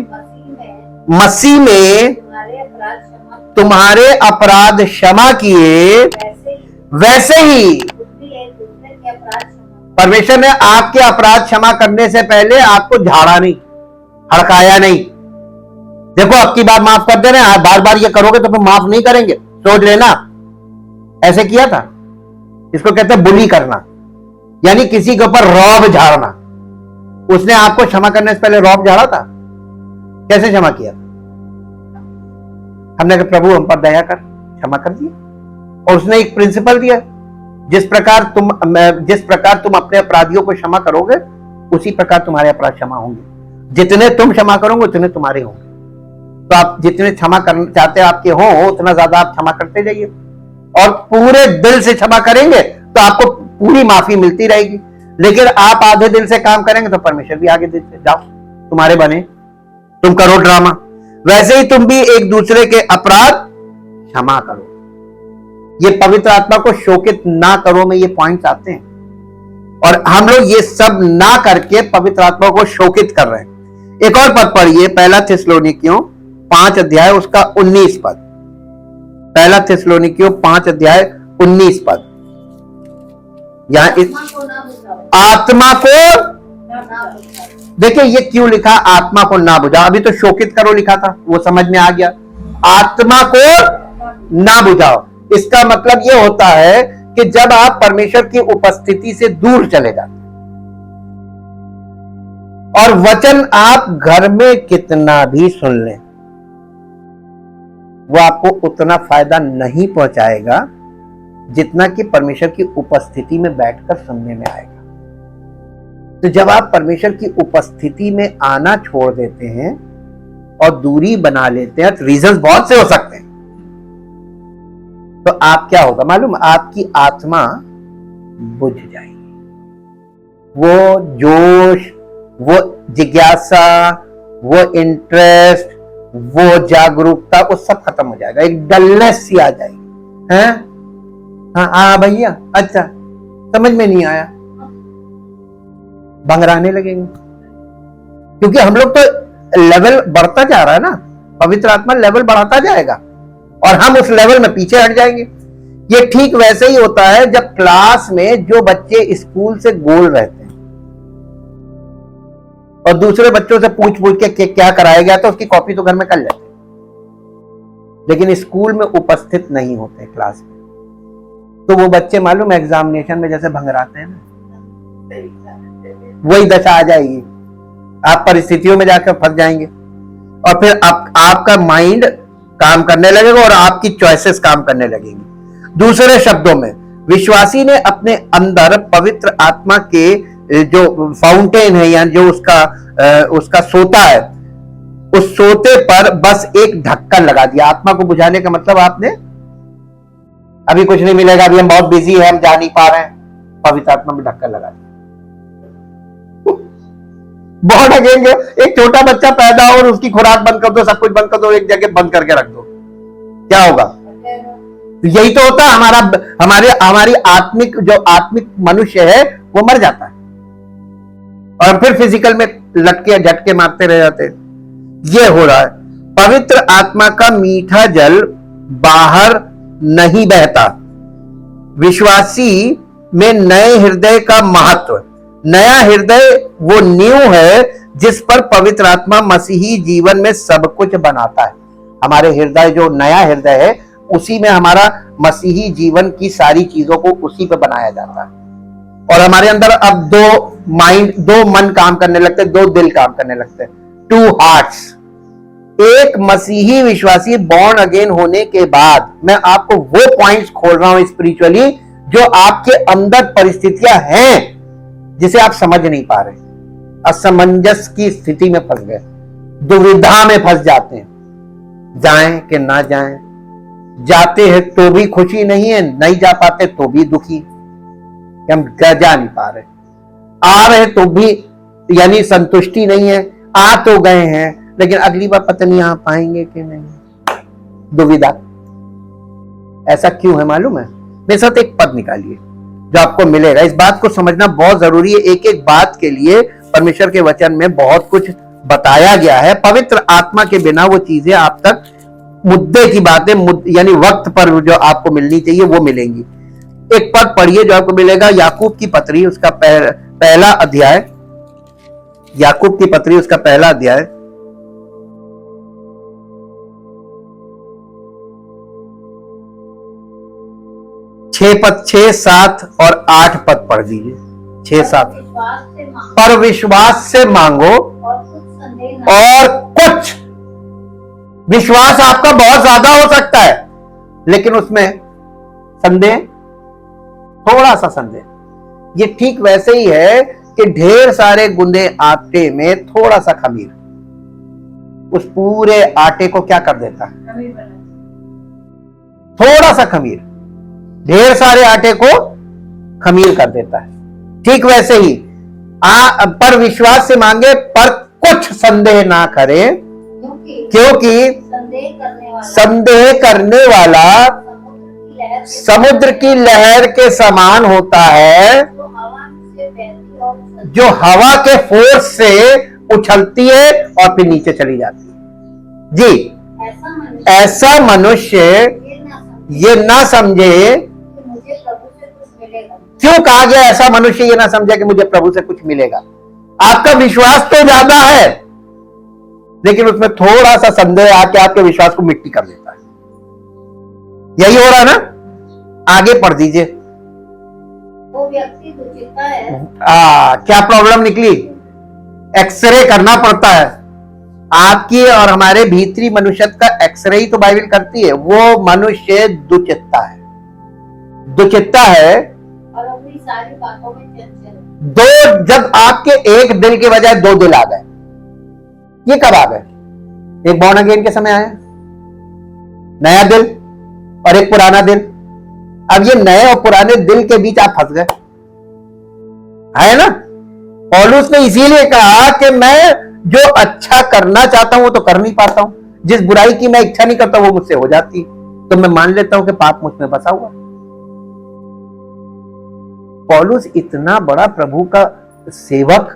मसीह में तुम्हारे अपराध क्षमा किए, वैसे ही
अपराध क्षमा
परमेश्वर ने आपके अपराध क्षमा करने से पहले आपको झाड़ा नहीं, हड़काया नहीं। देखो अब की बार माफ कर दे रहे हैं, बार बार ये करोगे तो फिर माफ नहीं करेंगे, सोच लेना। ऐसे किया था, इसको कहते हैं बुली करना, यानी किसी के ऊपर रौब झाड़ना। उसने आपको क्षमा करने से पहले रौब झाड़ा था? कैसे क्षमा किया? हमने कहा प्रभु हम पर दया कर, क्षमा कर दिया। और उसने एक प्रिंसिपल दिया, जिस प्रकार तुम अपने अपराधियों को क्षमा करोगे उसी प्रकार तुम्हारे अपराध क्षमा होंगे। जितने तुम क्षमा करोगे उतने तुम्हारे होंगे। तो आप जितने क्षमा करना चाहते आपके हो उतना ज्यादा आप क्षमा करते जाइए, और पूरे दिल से क्षमा करेंगे तो आपको पूरी माफी मिलती रहेगी। लेकिन आप आधे दिल से काम करेंगे तो परमेश्वर भी आगे दिल से, जाओ तुम्हारे बने, तुम करो ड्रामा। वैसे ही तुम भी एक दूसरे के अपराध क्षमा करो। ये पवित्र आत्मा को शोकित ना करो में ये पॉइंट्स आते हैं, और हम लोग ये सब ना करके पवित्र आत्मा को शोकित कर रहे हैं। एक और पद पढ़िए, पहला थिस्सलुनीकियों 5 अध्याय उसका 19 पद। पहला थिस्सलुनीकियों 5 अध्याय 19 पद। यहां इस आत्मा को देखिए, ये क्यों लिखा आत्मा को ना बुझा? अभी तो शोकित करो लिखा था, वो समझ में आ गया। आत्मा को ना बुझाओ, इसका मतलब ये होता है कि जब आप परमेश्वर की उपस्थिति से दूर चले जाते और वचन आप घर में कितना भी सुन लें, वो आपको उतना फायदा नहीं पहुंचाएगा जितना कि परमेश्वर की उपस्थिति में बैठकर सुनने में आएगा। तो जब आप परमेश्वर की उपस्थिति में आना छोड़ देते हैं और दूरी बना लेते हैं, तो रीजंस बहुत से हो सकते हैं, तो आप क्या होगा मालूम? आपकी आत्मा बुझ जाएगी। वो जोश, वो जिज्ञासा, वो इंटरेस्ट, वो जागरूकता, वो सब खत्म हो जाएगा। एक डलनेस सी आ जाएगी। हैं? हाँ भैया, अच्छा समझ में नहीं आया, बंगराने लगेंगे। क्योंकि हम लोग तो लेवल बढ़ता जा रहा है ना, पवित्र आत्मा लेवल बढ़ाता जाएगा और हम उस लेवल में पीछे हट जाएंगे। ये ठीक वैसे ही होता है जब क्लास में जो बच्चे स्कूल से गोल रहते हैं और दूसरे बच्चों से पूछ पूछ के क्या कराया गया तो उसकी कॉपी तो घर में कर लेते हैं, लेकिन स्कूल में उपस्थित नहीं होते क्लास में, तो वो बच्चे मालूम एग्जामिनेशन में जैसे भंगराते हैं ना, वही दशा आ जाएगी। आप परिस्थितियों में जाकर फंस जाएंगे और फिर आपका माइंड काम करने लगेगा और आपकी चॉइसेस काम करने लगेंगी। दूसरे शब्दों में, विश्वासी ने अपने अंदर पवित्र आत्मा के जो फाउंटेन है, यानी जो उसका सोता है, उस सोते पर बस एक ढक्कन लगा दिया। आत्मा को बुझाने का मतलब आपने अभी कुछ नहीं मिलेगा, अभी हम बहुत बिजी हैं, हम जा नहीं पा रहे हैं, पवित्र आत्मा में ढक्कन लगा दिया। बहुत लगेंगे। एक छोटा बच्चा पैदा हो और उसकी खुराक बंद कर दो, सब कुछ बंद कर दो, एक जगह बंद करके रख दो, क्या होगा? यही तो होता है। हमारी आत्मिक मनुष्य है वो मर जाता है और फिर फिजिकल में लटके झटके मारते रह जाते हैं। ये हो रहा है। पवित्र आत्मा का मीठा जल बाहर नहीं बहता। विश्वासी में नए हृदय का महत्व। नया हृदय वो नींव है जिस पर पवित्र आत्मा मसीही जीवन में सब कुछ बनाता है। हमारे हृदय, जो नया हृदय है, उसी में हमारा मसीही जीवन की सारी चीजों को उसी पे बनाया जाता है। और हमारे अंदर अब दो मन काम करने लगते हैं, 2 दिल काम करने लगते हैं, 2 हार्ट्स। एक मसीही विश्वासी बॉर्न अगेन होने के बाद, मैं आपको वो पॉइंट्स खोल रहा हूं स्पिरिचुअली जो आपके अंदर परिस्थितियां हैं जिसे आप समझ नहीं पा रहे, असमंजस की स्थिति में फंस गए, दुविधा में फंस जाते हैं, जाएं कि ना जाएं, जाते हैं तो भी खुशी नहीं है, नहीं जा पाते तो भी दुखी, हम जा नहीं पा रहे, आ रहे तो भी यानी संतुष्टि नहीं है, आ तो गए हैं लेकिन अगली बार पता नहीं आ पाएंगे कि नहीं, दुविधा। ऐसा क्यों है मालूम है? मेरे साथ एक पद निकालिए जो आपको मिलेगा। इस बात को समझना बहुत जरूरी है। एक एक बात के लिए परमेश्वर के वचन में बहुत कुछ बताया गया है। पवित्र आत्मा के बिना वो चीजें आप तक, मुद्दे की बातें यानी वक्त पर जो आपको मिलनी चाहिए वो मिलेंगी। एक पद पढ़िए जो आपको मिलेगा, याकूब की पत्री उसका पहला अध्याय, याकूब की पत्री उसका पहला अध्याय, 6, 7 और 8 पद पढ़ दीजिए। 6, 7। पर विश्वास से मांगो और कुछ, विश्वास आपका बहुत ज्यादा हो सकता है लेकिन उसमें संदेह, थोड़ा सा संदेह। ये ठीक वैसे ही है कि ढेर सारे गुंदे आटे में थोड़ा सा खमीर उस पूरे आटे को क्या कर देता है? थोड़ा सा खमीर ढेर सारे आटे को खमीर कर देता है। ठीक वैसे ही पर विश्वास से मांगे पर कुछ संदेह ना करें, क्योंकि संदेह करने वाला समुद्र की लहर के समान होता है, जो हवा के फोर्स से उछलती है और फिर नीचे चली जाती है। जी, ऐसा मनुष्य ये ना समझे। क्यों कहा गया ऐसा मनुष्य ये ना समझे कि मुझे प्रभु से कुछ मिलेगा? आपका विश्वास तो ज्यादा है लेकिन उसमें थोड़ा सा संदेह आके आपके विश्वास को मिट्टी कर देता है। यही हो रहा है ना? आगे पढ़ दीजिए।
वो व्यक्ति दुचिता है।
क्या प्रॉब्लम निकली? एक्सरे करना पड़ता है। आपकी और हमारे भीतरी मनुष्य का एक्सरे ही तो बाइबल करती है। वो मनुष्य दुचित्ता है, दुचित्ता है
और अपनी सारी बातों में चंचल।
दो, जब आपके एक दिल के बजाय दो दिल आ गए, ये कब आ गए? एक बॉर्न अगेन के समय आया नया दिल और एक पुराना दिल। अब ये नए और पुराने दिल के बीच आप फंस गए, है ना? पौलुस ने इसीलिए कहा कि मैं जो अच्छा करना चाहता हूं वो तो कर नहीं पाता हूं, जिस बुराई की मैं इच्छा नहीं करता वो मुझसे हो जाती, तो मैं मान लेता हूं कि पाप मुझ में बसा हुआ। पौलुस इतना बड़ा प्रभु का सेवक,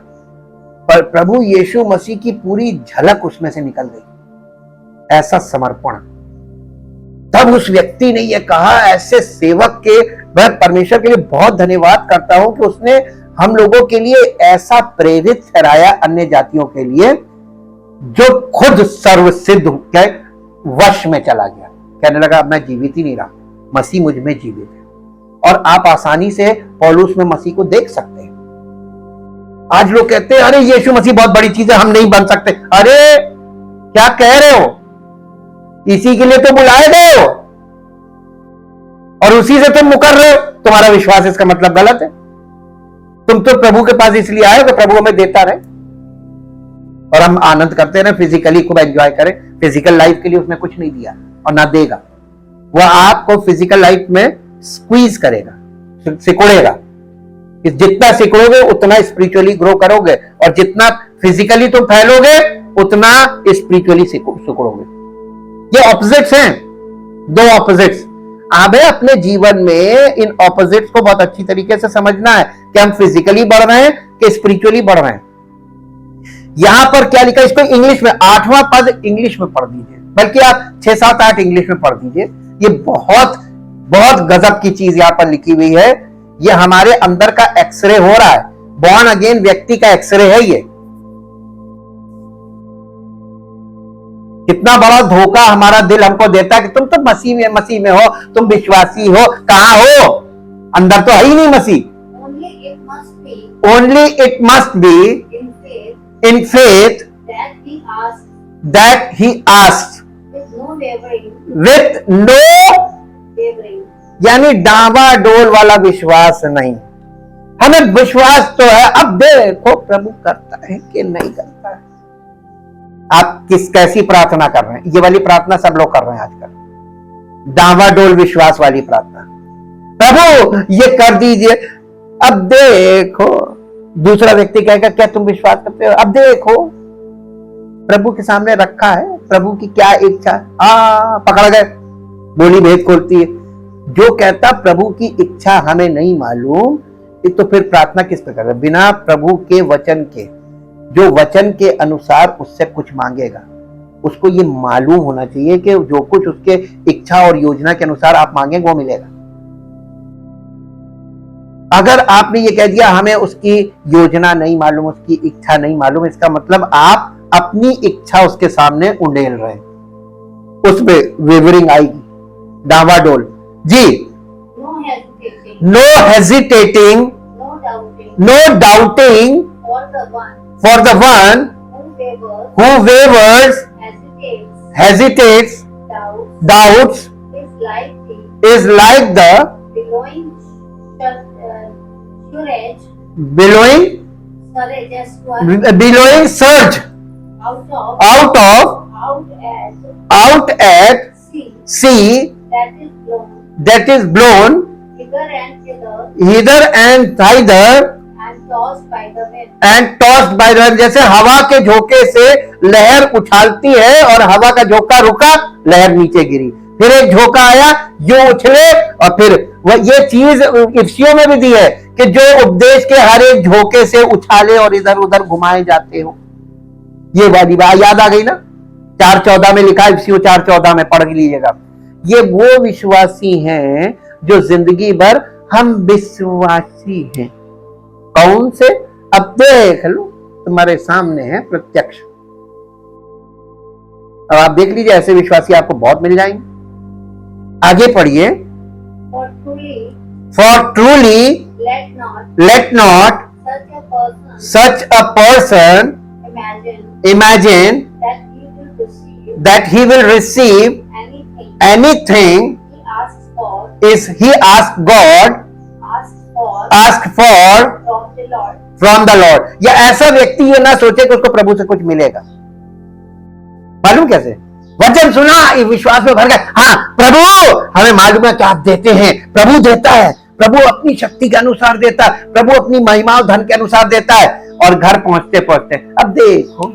पर प्रभु यीशु मसीह की पूरी झलक उसमें से निकल गई, ऐसा समर्पण। तब उस व्यक्ति ने यह कहा, ऐसे सेवक के मैं परमेश्वर के लिए बहुत धन्यवाद करता हूं कि उसने हम लोगों के लिए ऐसा प्रेरित ठहराया अन्य जातियों के लिए, जो खुद सर्वसिद्ध के वश में चला गया। कहने लगा मैं जीवित ही नहीं रहा, मसीह मुझ में जीवित है। और आप आसानी से पौलुस में मसीह को देख सकते हैं। आज लोग कहते हैं अरे यीशु मसीह बहुत बड़ी चीज है, हम नहीं बन सकते। अरे क्या कह रहे हो? इसी के लिए तो बुलाए गए हो और उसी से तुम मुकर रहे हो। तुम्हारा विश्वास इसका मतलब गलत है। तुम तो प्रभु के पास इसलिए आए हो कि प्रभु हमें देता रहे और हम आनंद करते रहे, फिजिकली को एंजॉय करें। फिजिकल लाइफ के लिए उसने कुछ नहीं दिया और ना देगा। वह आपको फिजिकल लाइफ में स्क्वीज करेगा, सिकुड़ेगा। जितना सिकुड़ोगे उतना स्पिरिचुअली ग्रो करोगे और जितना फिजिकली तुम फैलोगे उतना स्पिरिचुअली सिकुड़ोगे। ये ऑपोजिट्स हैं, दो ऑपोजिट्स। हमें अपने जीवन में इन ऑपोजिट्स को बहुत अच्छी तरीके से समझना है कि हम फिजिकली बढ़ रहे हैं कि स्पिरिचुअली बढ़ रहे हैं। यहां पर क्या लिखा है इसको इंग्लिश में, 8वां पद इंग्लिश में पढ़ दीजिए, बल्कि आप 6, 7, 8 इंग्लिश में पढ़ दीजिए। ये बहुत बहुत गजब की चीज यहां पर लिखी हुई है। ये हमारे अंदर का एक्सरे हो रहा है, बॉर्न अगेन व्यक्ति का एक्सरे है ये। कितना बड़ा धोखा हमारा दिल हमको देता है कि तुम तो मसीह में हो, तुम विश्वासी हो। कहां हो? अंदर तो है ही नहीं मसीह। Only it must be in faith that he asked with no यानी डावाडोल वाला विश्वास नहीं। हमें विश्वास तो है, अब देखो प्रभु करता है कि नहीं करता है। आप कैसी प्रार्थना कर रहे हैं? ये वाली प्रार्थना सब लोग कर रहे हैं आजकल, डावाडोल विश्वास वाली प्रार्थना। प्रभु ये कर दीजिए, अब देखो। दूसरा व्यक्ति कहेगा क्या तुम विश्वास करते हो? अब देखो, प्रभु के सामने रखा है, प्रभु की क्या इच्छा है। पकड़ गए, बोली भेद खोलती है। जो कहता प्रभु की इच्छा हमें नहीं मालूम, तो फिर प्रार्थना किस पर कर रहे? बिना प्रभु के वचन के, जो वचन के अनुसार उससे कुछ मांगेगा, उसको ये मालूम होना चाहिए कि जो कुछ उसके इच्छा और योजना के अनुसार आप मांगेंगे वो मिलेगा। अगर आपने ये कह दिया हमें उसकी योजना नहीं मालूम, उसकी इच्छा नहीं मालूम, इसका मतलब आप अपनी इच्छा उसके सामने उंडेल रहे हैं, उसमें वेवरिंग आएगी, डावाडोल। जी,
no hesitating,
no hesitating,
no
no
doubting,
doubting
for the one
who wavers,
hesitates,
hesitates,
doubts,
doubts,
is like the
is like the
billowing surge,
billowing billowing surge
out
out at
sea
sea
that is blown
that is blown
hither and thither
hither and thither
and tossed by the wind.
And tossed by the wind, जैसे हवा के झोंके से लहर उछालती है और हवा का झोंका रुका, लहर नीचे गिरी, फिर एक झोंका आया, यूं उछले, और फिर ये चीज इफ्सियों में भी दी है कि जो उपदेश के हर एक झोंके से उछाले और इधर उधर घुमाए जाते हो। ये वाली बात याद आ गई ना, 4:14 में लिखा है, इफ्सियों 4:14 में पढ़ लीजिएगा। ये वो विश्वासी हैं जो जिंदगी भर हम विश्वासी हैं। कौन से? अब देख लो, तुम्हारे सामने है प्रत्यक्ष। अब आप देख लीजिए, ऐसे विश्वासी आपको बहुत मिल जाएंगे। आगे पढ़िए।
For truly,
let not
such a person
such a person
imagine
imagine that he will receive anything
he asks God
ask for
from the Lord.
from the Lord। या ऐसा व्यक्ति ये ना सोचे कि उसको प्रभु से कुछ मिलेगा। मालूम कैसे? वचन सुना, विश्वास में भर गए, हाँ प्रभु हमें मालूम है कि आप देते हैं, प्रभु देता है, प्रभु अपनी शक्ति के अनुसार देता है, प्रभु अपनी महिमा और धन के अनुसार देता है। और घर पहुंचते पहुंचते अब देखो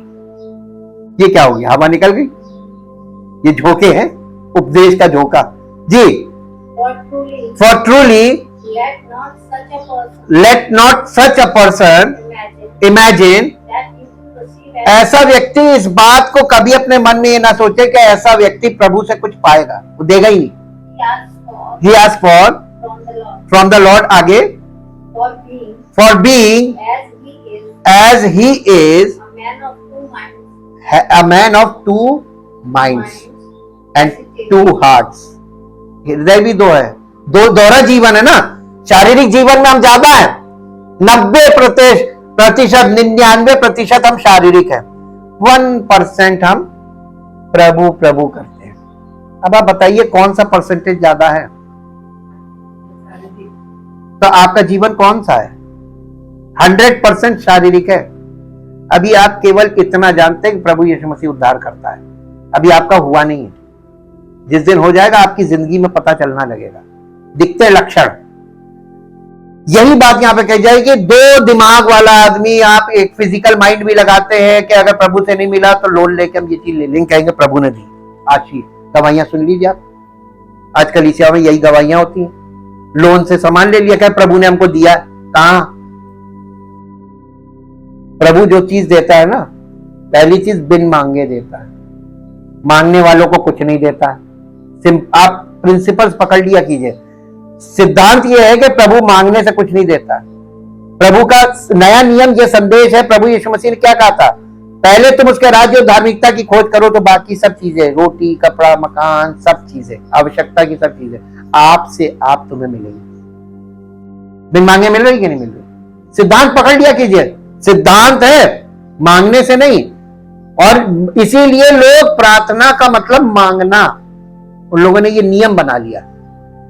ये क्या हो गया, हवा निकल गई। ये झोंके हैं, उपदेश का झोंका। जी,
For truly,
for truly
let not such a person
let not such a person
imagine
imagine
that he will receive
ऐसा व्यक्ति इस बात को कभी अपने मन में ये ना सोचे कि ऐसा व्यक्ति प्रभु से कुछ पाएगा, वो देगा ही नहीं।
he asks for
He asked for
from the Lord.
from the Lord। आगे,
For being
for being
as he is
as he is
a man of two minds,
a man of two minds and two hearts। हृदय भी दो है, दो दोहरा जीवन है ना। शारीरिक जीवन में हम ज्यादा है, 90%, 99% हम शारीरिक है, 1% हम प्रभु प्रभु करते हैं। अब आप बताइए कौन सा परसेंटेज ज्यादा है? तो आपका जीवन कौन सा है? 100% शारीरिक है। अभी आप केवल इतना जानते हैं कि प्रभु यीशु मसीह उद्धार करता है, अभी आपका हुआ नहीं है। जिस दिन हो जाएगा आपकी जिंदगी में पता चलना लगेगा, दिखते लक्षण। यही बात यहां पे कही जाएगी, दो दिमाग वाला आदमी, आप एक फिजिकल माइंड भी लगाते हैं कि अगर प्रभु से नहीं मिला तो लोन लेके हम ये चीज ले लेंगे, कहेंगे प्रभु ने दी। आज ही गवाहियां सुन लीजिए आप, आज कलीसिया में यही गवाहियां होती हैं। लोन से सामान ले लिया, क्या प्रभु ने हमको दिया? कहां? प्रभु जो चीज देता है ना, पहली चीज बिन मांगे देता है, मांगने वालों को कुछ नहीं देता है। आप प्रिंसिपल्स पकड़ लिया कीजिए। सिद्धांत यह है कि प्रभु मांगने से कुछ नहीं देता। प्रभु का नया नियम, यह संदेश है। प्रभु यीशु मसीह ने क्या कहा था? पहले तुम उसके राज्य और धार्मिकता की खोज करो तो बाकी सब चीजें, रोटी, कपड़ा, मकान, सब चीजें, आवश्यकता की सब चीजें आपसे आप तुम्हें मिलेंगी। बिन मांगे मिल रही कि नहीं मिल रही? सिद्धांत पकड़ लिया कीजिए। सिद्धांत है मांगने से नहीं, और इसीलिए लोग प्रार्थना का मतलब मांगना, उन लोगों ने ये नियम बना लिया,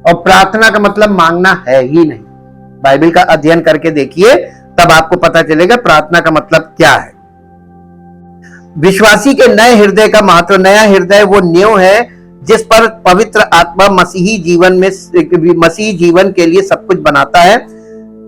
और प्रार्थना का मतलब मांगना है ही नहीं। बाइबल का अध्ययन करके देखिए, तब आपको पता चलेगा प्रार्थना का मतलब क्या है। विश्वासी के नए हृदय का महत्व। नया हृदय वो नींव है जिस पर पवित्र आत्मा मसीही जीवन के लिए सब कुछ बनाता है।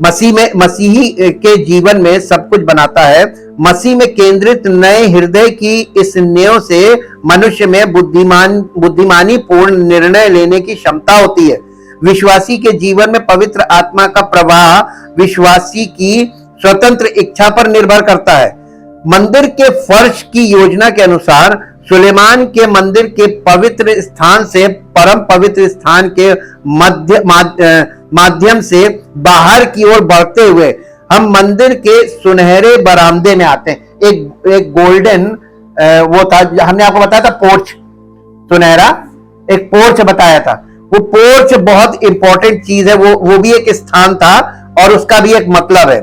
मसीही के जीवन में सब कुछ बनाता है। मसीह में केंद्रित नए हृदय की इस नींव से मनुष्य में बुद्धिमानी पूर्ण निर्णय लेने की क्षमता होती है। विश्वासी के जीवन में पवित्र आत्मा का प्रवाह विश्वासी की स्वतंत्र इच्छा पर निर्भर करता है। मंदिर के फर्श की योजना के अनुसार सुलेमान के मंदिर के पवित्र स्थान से परम पवित्र स्थान के माध्यम से बाहर की ओर बढ़ते हुए हम मंदिर के सुनहरे बरामदे में आते हैं। एक गोल्डन वो था, हमने आपको बताया था पोर्च, सुनहरा एक पोर्च बताया था। वो पोर्च बहुत इंपॉर्टेंट चीज है, वो भी एक स्थान था और उसका भी एक मतलब है।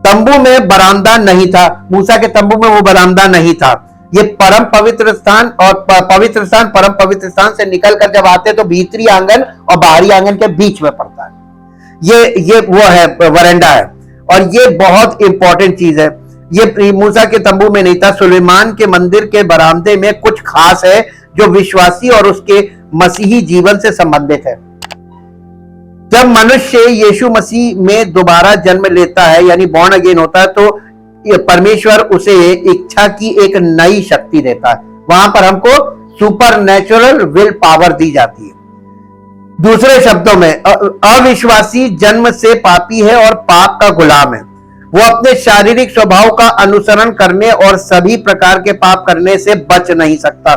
तंबू में बरामदा नहीं था, मूसा के तंबू में वो बरामदा नहीं था। ये परम पवित्र स्थान और पवित्र स्थान परम पवित्र स्थान से निकलकर जब आते तो भीतरी आंगन और बाहरी आंगन के बीच में पड़ता है। ये वो है वरांडा है और ये बहुत इंपॉर्टेंट चीज है। ये मूसा के तंबू में नहीं था। सुलेमान के मंदिर के बरामदे में कुछ खास है जो विश्वासी और उसके मसीही जीवन से संबंधित है। जब मनुष्य यीशु मसीह में दोबारा जन्म लेता है यानी बॉर्न अगेन होता है तो परमेश्वर उसे इच्छा की एक नई शक्ति देता है। वहां पर हमको सुपर नेचुरल विल पावर दी जाती है। दूसरे शब्दों में अविश्वासी जन्म से पापी है और पाप का गुलाम है। वो अपने शारीरिक स्वभाव का अनुसरण करने और सभी प्रकार के पाप करने से बच नहीं सकता,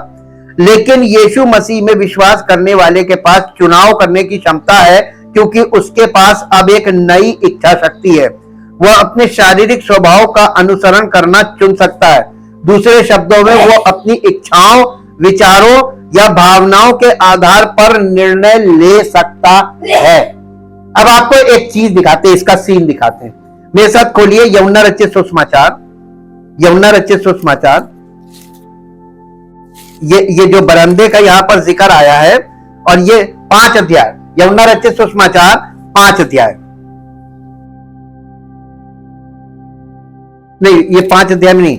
लेकिन यीशु मसीह में विश्वास करने वाले के पास चुनाव करने की क्षमता है, क्योंकि उसके पास अब एक नई इच्छा शक्ति है। वह अपने शारीरिक स्वभाव का अनुसरण करना चुन सकता है। दूसरे शब्दों में वो अपनी इच्छाओं, विचारों या भावनाओं के आधार पर निर्णय ले सकता है। अब आपको एक चीज दिखाते हैं, इसका सीन दिखाते हैं। मेरे साथ खोलिए यूहन्ना रचित सुसमाचार, यूहन्ना रचित सुसमाचार। ये जो बरामदे का यहां पर जिक्र आया है और ये 5 अध्याय, यूहन्ना रचित सुसमाचार 5 अध्याय, नहीं ये 5 अध्याय में नहीं,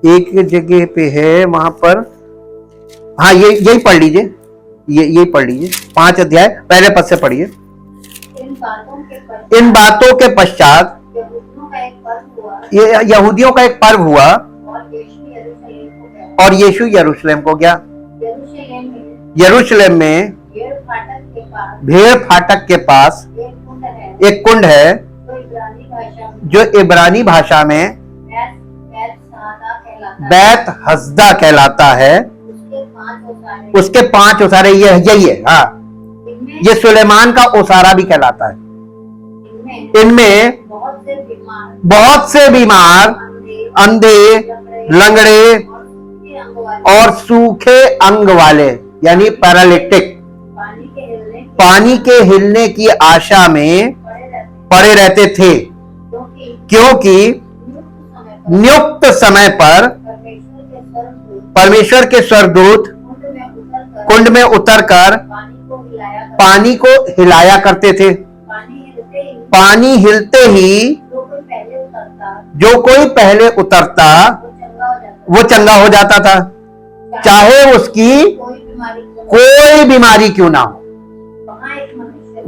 एक जगह पे है वहां पर, हाँ ये यही पढ़ लीजिए, यही पढ़ लीजिए 5 अध्याय पहले पद से पढ़िए। इन बातों के पश्चात ये यहूदियों का एक पर्व हुआ और यीशु यरूशलेम को गया। यरूशलेम में भेड़ फाटक के पास एक कुंड है जो इब्रानी भाषा में बैत हस्दा कहलाता है। उसके 5 ओसारे यही है। हाँ, ये सुलेमान का ओसारा भी कहलाता है। इनमें बहुत से बीमार, अंधे, लंगड़े और सूखे अंग वाले यानी पैरालिटिक पानी के हिलने की आशा में पड़े रहते थे, क्योंकि नियुक्त समय पर परमेश्वर के स्वर्गदूत कुंड में उतरकर पानी को हिलाया करते थे। पानी हिलते ही जो कोई पहले उतरता वो चंगा हो जाता था, चाहे उसकी कोई बीमारी क्यों ना हो।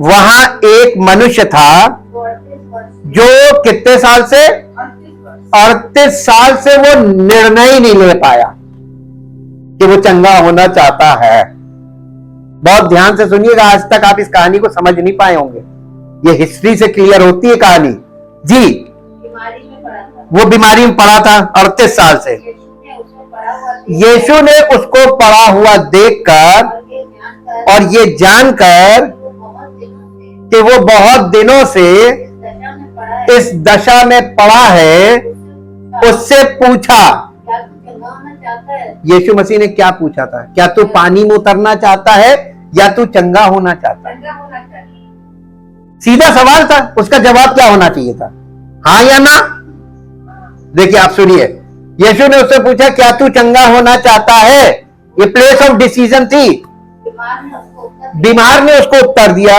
वहां एक मनुष्य था जो कितने साल से 38 साल से वो निर्णय ही नहीं ले पाया कि वो चंगा होना चाहता है। बहुत ध्यान से सुनिएगा, आज तक आप इस कहानी को समझ नहीं पाए होंगे। ये हिस्ट्री से क्लियर होती है कहानी जी। वो बीमारी में पड़ा था 38 साल से। यीशु ने उसको पड़ा हुआ देखकर और ये जानकर कि वो बहुत दिनों से इस दशा में पड़ा है, उससे पूछा। यीशु मसीह ने क्या पूछा था? क्या तू पानी में उतरना चाहता है या तू चंगा होना चाहता है? सीधा सवाल था, उसका जवाब क्या होना चाहिए था? हाँ या ना? देखिए आप सुनिए, यीशु ने उससे पूछा क्या तू चंगा होना चाहता है? ये प्लेस ऑफ डिसीजन थी। बीमार ने उसको उत्तर दिया।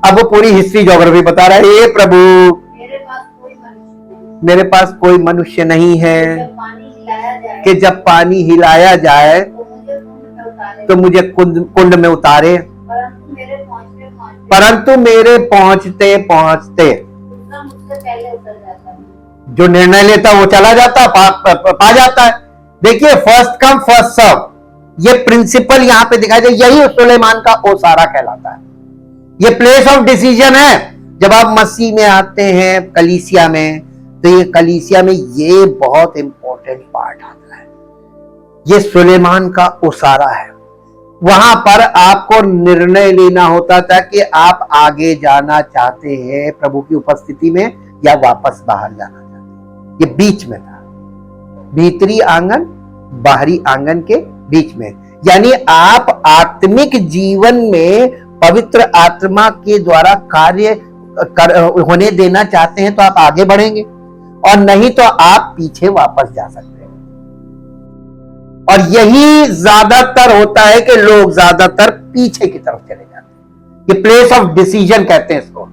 अब वो पूरी हिस्ट्री ज्योग्राफी बता रहा है। हे प्रभु, मेरे पास कोई मनुष्य नहीं है कि जब पानी हिलाया जाए तो मुझे कुंड में उतारे, परंतु मेरे पहुंचते पहुंचते जो निर्णय लेता वो चला जाता, पा जाता है। देखिए, फर्स्ट कम फर्स्ट सर्व, ये प्रिंसिपल यहां पे दिखाई दे। यही सुलेमान का ओसारा कहलाता है। ये प्लेस ऑफ डिसीजन है। जब आप मसीह में आते हैं कलीसिया में, तो ये कलीसिया में ये बहुत इंपॉर्टेंट पार्ट आता है। ये सुलेमान का उसारा है। वहां पर आपको निर्णय लेना होता था कि आप आगे जाना चाहते हैं प्रभु की उपस्थिति में या वापस बाहर जाना चाहते हैं। ये बीच में था, भीतरी आंगन बाहरी आंगन के बीच में। यानी आप आत्मिक जीवन में पवित्र आत्मा के द्वारा कार्य होने देना चाहते हैं तो आप आगे बढ़ेंगे, और नहीं तो आप पीछे वापस जा सकते हैं। और यही ज्यादातर होता है कि लोग ज्यादातर पीछे की तरफ चले जाते हैं। ये प्लेस ऑफ डिसीजन कहते हैं इसको।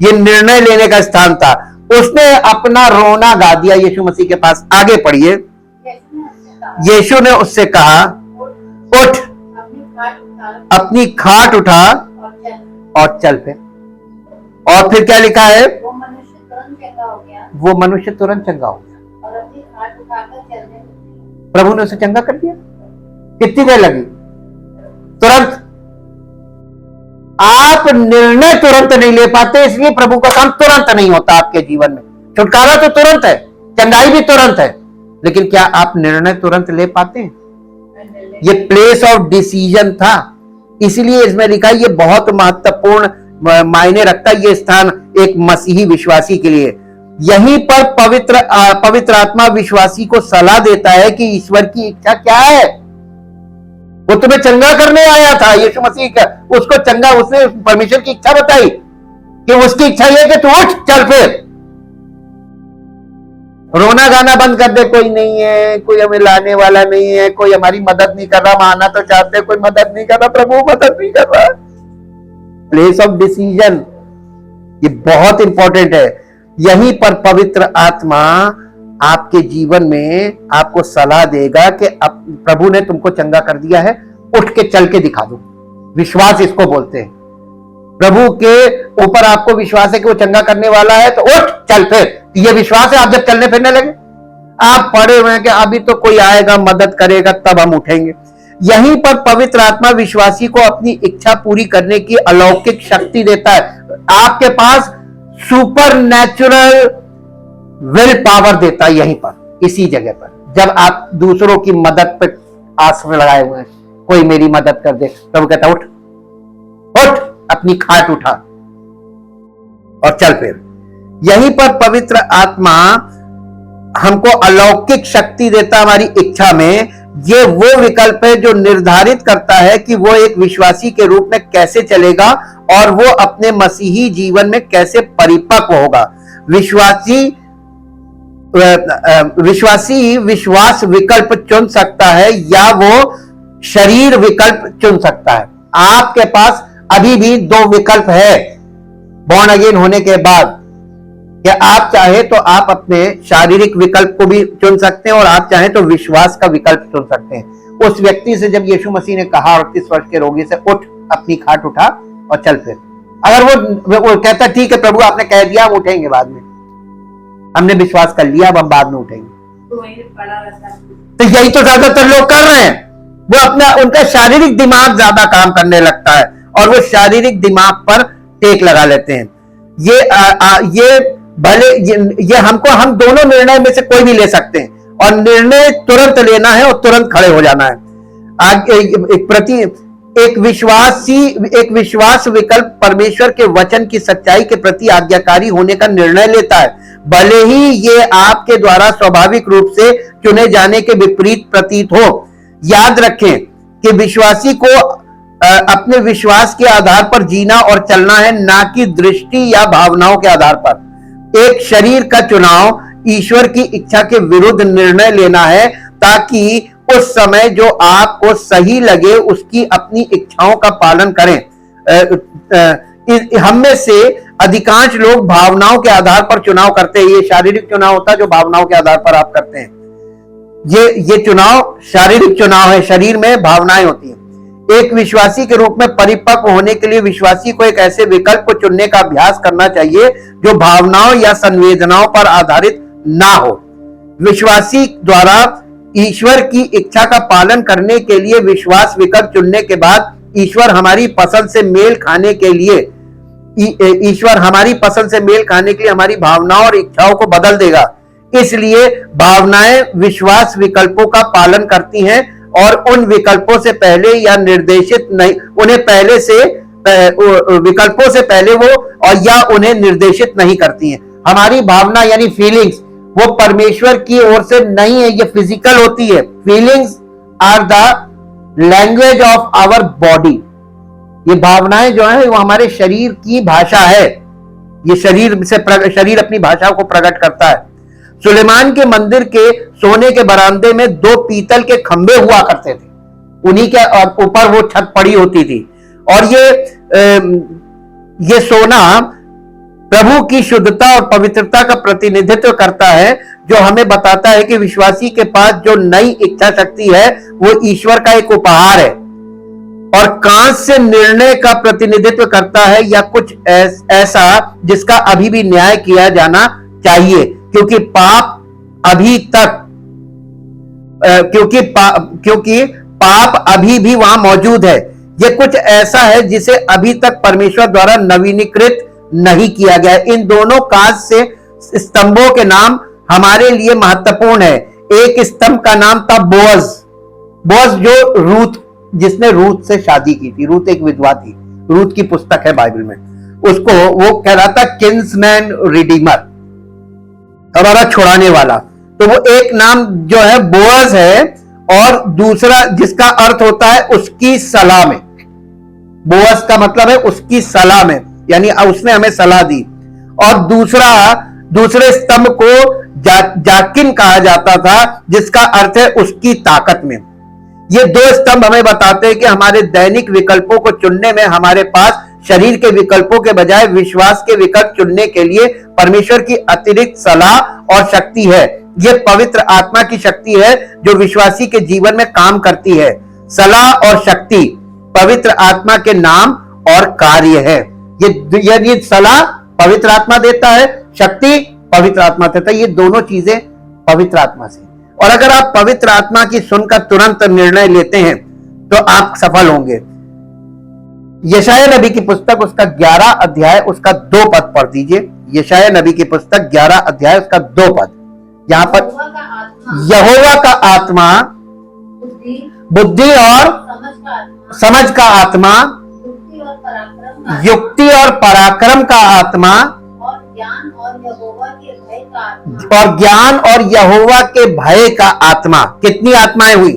ये निर्णय लेने का स्थान था। उसने अपना रोना गा दिया यीशु मसीह के पास। आगे पढ़िए। यीशु ने उससे कहा, उठ, अपनी खाट उठा और चल पे। और फिर क्या लिखा है?
वो मनुष्य तुरंत चंगा हो गया
वो मनुष्य तुरंत चंगा हो गया
और अपनी खाट उठाकर चलने लगा।
प्रभु ने उसे चंगा कर दिया। कितनी देर लगी? तुरंत। आप निर्णय तुरंत नहीं ले पाते, इसलिए प्रभु का काम तुरंत नहीं होता आपके जीवन में। छुटकारा तो तुरंत है, चंगाई भी तुरंत है, लेकिन क्या आप निर्णय तुरंत ले पाते हैं? ये प्लेस ऑफ डिसीजन था, इसलिए इसमें लिखा ये बहुत महत्वपूर्ण मायने रखता है ये स्थान एक मसीही विश्वासी के लिए। यहीं पर पवित्र आत्मा विश्वासी को सलाह देता है कि ईश्वर की इच्छा क्या है। वो तुम्हें चंगा करने आया था, यीशु मसीह का उसको चंगा, उसने परमेश्वर की इच्छा बताई कि उसकी इच्छा यह कि तू उठ, चल फिर। रोना गाना बंद कर दे, कोई नहीं है, कोई हमें लाने वाला नहीं है, कोई हमारी मदद नहीं कर रहा, हम आना तो चाहते हैं, कोई मदद नहीं कर रहा, प्रभु मदद नहीं कर रहा। प्लेस ऑफ डिसीजन ये बहुत इंपॉर्टेंट है। यहीं पर पवित्र आत्मा आपके जीवन में आपको सलाह देगा कि अब प्रभु ने तुमको चंगा कर दिया है, उठ के चल के दिखा दो। विश्वास इसको बोलते हैं। प्रभु के ऊपर आपको विश्वास है कि वो चंगा करने वाला है, तो उठ चल फिर। ये विश्वास है। आप जब चलने फिरने लगे, आप पड़े हुए हैं कि अभी तो कोई आएगा मदद करेगा तब हम उठेंगे। यहीं पर पवित्र आत्मा विश्वासी को अपनी इच्छा पूरी करने की अलौकिक शक्ति देता है। आपके पास सुपर नेचुरल विल पावर देता है यहीं पर, इसी जगह पर। जब आप दूसरों की मदद पे आस लगाए हुए हैं, कोई मेरी मदद कर दे, प्रभु कहता उठ, उठ, अपनी खाट उठा और चल फिर। यहीं पर पवित्र आत्मा हमको अलौकिक शक्ति देता है हमारी इच्छा में। ये वो विकल्प है जो निर्धारित करता है कि वो एक विश्वासी के रूप में कैसे चलेगा और वो अपने मसीही जीवन में कैसे परिपक्व होगा। विश्वासी विश्वास विकल्प चुन सकता है या वो शरीर विकल्प चुन सकता है। आपके पास अभी भी दो विकल्प है बॉर्न अगेन होने के बाद। क्या आप चाहे तो आप अपने शारीरिक विकल्प को भी चुन सकते हैं और आप चाहे तो विश्वास का विकल्प चुन सकते हैं। उस व्यक्ति से जब यीशु मसीह ने कहा 38 वर्ष के रोगी से, उठ, अपनी खाट उठा और चल फिर, अगर वो कहता ठीक है प्रभु आपने कह दिया, हम उठेंगे बाद में, हमने विश्वास कर लिया, अब हम बाद में उठेंगे, तो यही तो ज्यादातर लोग कर रहे हैं। वो उनका शारीरिक दिमाग ज्यादा काम करने लगता है और वो शारीरिक दिमाग पर टेक लगा लेते हैं। ये भले ये हम दोनों निर्णय में से कोई भी ले सकते हैं और निर्णय तुरंत लेना है और तुरंत खड़े हो जाना है। एक विश्वास विकल्प परमेश्वर के वचन की सच्चाई के प्रति आज्ञाकारी होने का निर्णय लेता है, भले ही ये आपके द्वारा स्वाभाविक रूप से चुने जाने के विपरीत प्रतीत हो। याद रखें कि विश्वासी को अपने विश्वास के आधार पर जीना और चलना है, ना कि दृष्टि या भावनाओं के आधार पर। एक शरीर का चुनाव ईश्वर की इच्छा के विरुद्ध निर्णय लेना है, ताकि उस समय जो आपको सही लगे उसकी अपनी इच्छाओं का पालन करें। हम में से अधिकांश लोग भावनाओं के आधार पर चुनाव करते हैं। ये शारीरिक चुनाव होता है जो भावनाओं के आधार पर आप करते हैं। ये चुनाव शारीरिक चुनाव है, शरीर में भावनाएं होती हैं। एक विश्वासी के रूप में परिपक्व होने के लिए विश्वासी को एक ऐसे विकल्प को चुनने का अभ्यास करना चाहिए जो भावनाओं या संवेदनाओं पर आधारित ना हो। विश्वासी द्वारा ईश्वर की इच्छा का पालन करने के लिए विश्वास विकल्प चुनने के बाद ईश्वर हमारी पसंद से मेल खाने के लिए ईश्वर हमारी पसंद से मेल खाने के लिए हमारी भावनाओं और इच्छाओं को बदल देगा। इसलिए भावनाएं विश्वास विकल्पों का पालन करती हैं और उन विकल्पों से पहले या निर्देशित नहीं, उन्हें पहले से विकल्पों से पहले वो और या उन्हें निर्देशित नहीं करती हैं। हमारी भावना यानी फीलिंग्स वो परमेश्वर की ओर से नहीं है, ये फिजिकल होती है। Feelings are the language of our body. ये भावनाएं जो है वो हमारे शरीर की भाषा है। ये शरीर अपनी भाषा को प्रकट करता है। सुलेमान के मंदिर के सोने के बरामदे में 2 पीतल के खंभे हुआ करते थे, उन्हीं के ऊपर वो छत पड़ी होती थी। और ये सोना प्रभु की शुद्धता और पवित्रता का प्रतिनिधित्व करता है, जो हमें बताता है कि विश्वासी के पास जो नई इच्छा शक्ति है वो ईश्वर का एक उपहार है। और कांच से निर्णय का प्रतिनिधित्व करता है या कुछ ऐसा जिसका अभी भी न्याय किया जाना चाहिए, क्योंकि पाप अभी भी वहां मौजूद है। यह कुछ ऐसा है जिसे अभी तक परमेश्वर द्वारा नवीनीकृत नहीं किया गया। इन दोनों कांच से स्तंभों के नाम हमारे लिए महत्वपूर्ण है। एक स्तंभ का नाम था बोअज, जो रूथ, जिसने रूथ से शादी की थी। रूथ एक विधवा थी, रूथ की पुस्तक है बाइबल में। उसको वो कह रहा था किन्समैन रिडीमर, हमारा छुड़ाने वाला। तो वो एक नाम जो है बोअज है, और दूसरा जिसका अर्थ होता है उसकी सलाह में। बोअज का मतलब है उसकी सलाह में, यानी उसने हमें सलाह दी। और दूसरे स्तंभ को जाकिन कहा जाता था, जिसका अर्थ है उसकी ताकत में। ये 2 स्तंभ हमें बताते हैं कि हमारे दैनिक विकल्पों को चुनने में हमारे पास शरीर के विकल्पों के बजाय विश्वास के विकल्प चुनने के लिए परमेश्वर की अतिरिक्त सलाह और शक्ति है। यह पवित्र आत्मा की शक्ति है जो विश्वासी के जीवन में काम करती है। सलाह और शक्ति पवित्र आत्मा के नाम और कार्य है। ये सलाह पवित्र आत्मा देता है, शक्ति पवित्र आत्मा देता है। ये दोनों चीजें पवित्र आत्मा से। और अगर आप पवित्र आत्मा की सुनकर तुरंत निर्णय लेते हैं तो आप सफल होंगे। यशायाह नबी की पुस्तक उसका 11 अध्याय उसका 2 पद पढ़ दीजिए। यशायाह नबी की पुस्तक 11 अध्याय उसका 2 पद। यहाँ पर यहोवा का आत्मा बुद्धि और समझ का आत्मा, युक्ति और पराक्रम का आत्मा, और ज्ञान और यहोवा के भय का आत्मा। कितनी आत्माएं हुई?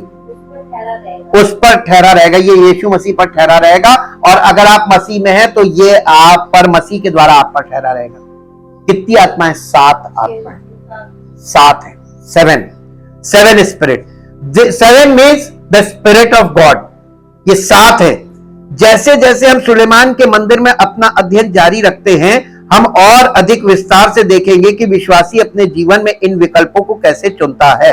उस पर ठहरा रहेगा। ये यीशु मसीह पर ठहरा रहेगा। और अगर आप मसीह में हैं तो ये आप पर, मसीह के द्वारा आप पर ठहरा रहेगा। कितनी आत्माएं? 7 आत्माएं। 7 है, 7 spirit. 7 means the spirit of God. ये 7 है। जैसे जैसे हम सुलेमान के मंदिर में अपना अध्ययन जारी रखते हैं, हम और अधिक विस्तार से देखेंगे कि विश्वासी अपने जीवन में इन विकल्पों को कैसे चुनता है।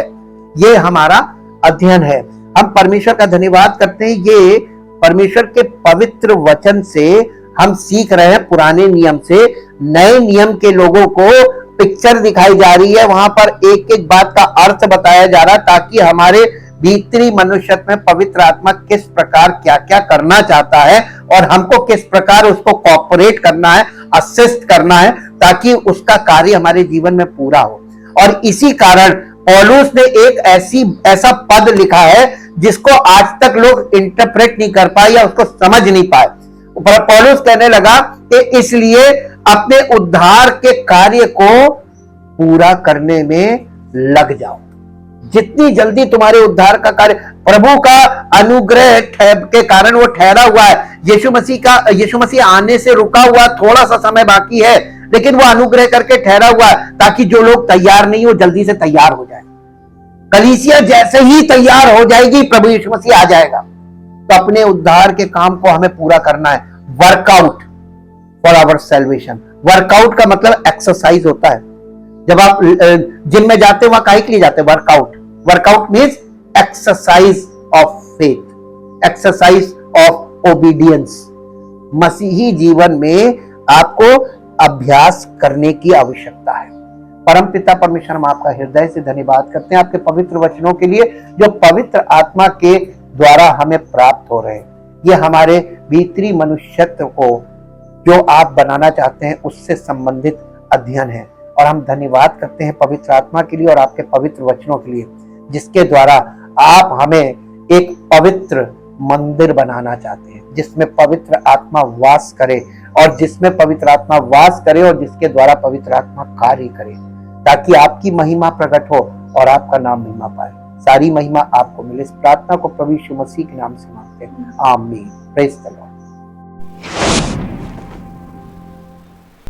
ये हमारा अध्ययन है। हम परमेश्वर का धन्यवाद करते हैं। ये परमेश्वर के पवित्र वचन से हम सीख रहे हैं। पुराने नियम से नए नियम के लोगों को पिक्चर दिखाई जा रही है, वहां पर एक एक बात का अर्थ बताया जा रहा है, ताकि हमारे भीतरी मनुष्यत्व में पवित्र आत्मा किस प्रकार क्या क्या करना चाहता है और हमको किस प्रकार उसको कॉपरेट करना है, असिस्ट करना है, ताकि उसका कार्य हमारे जीवन में पूरा हो। और इसी कारण पौलुस ने एक ऐसा पद लिखा है जिसको आज तक लोग इंटरप्रेट नहीं कर पाए या उसको समझ नहीं पाए। पौलुस कहने लगा कि इसलिए अपने उद्धार के कार्य को पूरा करने में लग जाओ। जितनी जल्दी तुम्हारे उद्धार का कार्य, प्रभु का अनुग्रह के कारण वो ठहरा हुआ है। यीशु मसीह आने से रुका हुआ, थोड़ा सा समय बाकी है, लेकिन वो अनुग्रह करके ठहरा हुआ है ताकि जो लोग तैयार नहीं हो जल्दी से तैयार हो जाए। कलीसिया जैसे ही तैयार हो जाएगी, प्रभु यीशु मसीह आ जाएगा। तो अपने उद्धार के काम को हमें पूरा करना है। Workout for our salvation. Workout का मतलब एक्सरसाइज होता है। जब आप जिम में जाते हो वहां काहे के लिए जाते हैं? Workout means exercise of faith, exercise of obedience. मसीही जीवन में आपको अभ्यास करने की आवश्यकता है। परमपिता परमेश्वर, हम आपका हृदय से धन्यवाद करते हैं आपके पवित्र वचनों के लिए, जो पवित्र आत्मा के द्वारा हमें प्राप्त हो रहे हैं। ये हमारे भीतरी मनुष्यत्व को जो आप बनाना चाहते हैं उससे संबंधित अध्ययन है। और हम धन्यवाद करते हैं पवित्र आत्मा के लिए और आपके पवित्र वचनों के लिए, जिसके द्वारा आप हमें एक पवित्र मंदिर बनाना चाहते हैं, जिसमें पवित्र आत्मा वास करे और जिसमें पवित्र आत्मा वास करे और जिसके द्वारा पवित्र आत्मा कार्य करे, ताकि आपकी महिमा प्रकट हो और आपका नाम महिमा पाए। सारी महिमा आपको मिले। इस प्रार्थना को प्रभु यीशु मसीह के नाम से मांगते हैं, आमीन। Praise the Lord.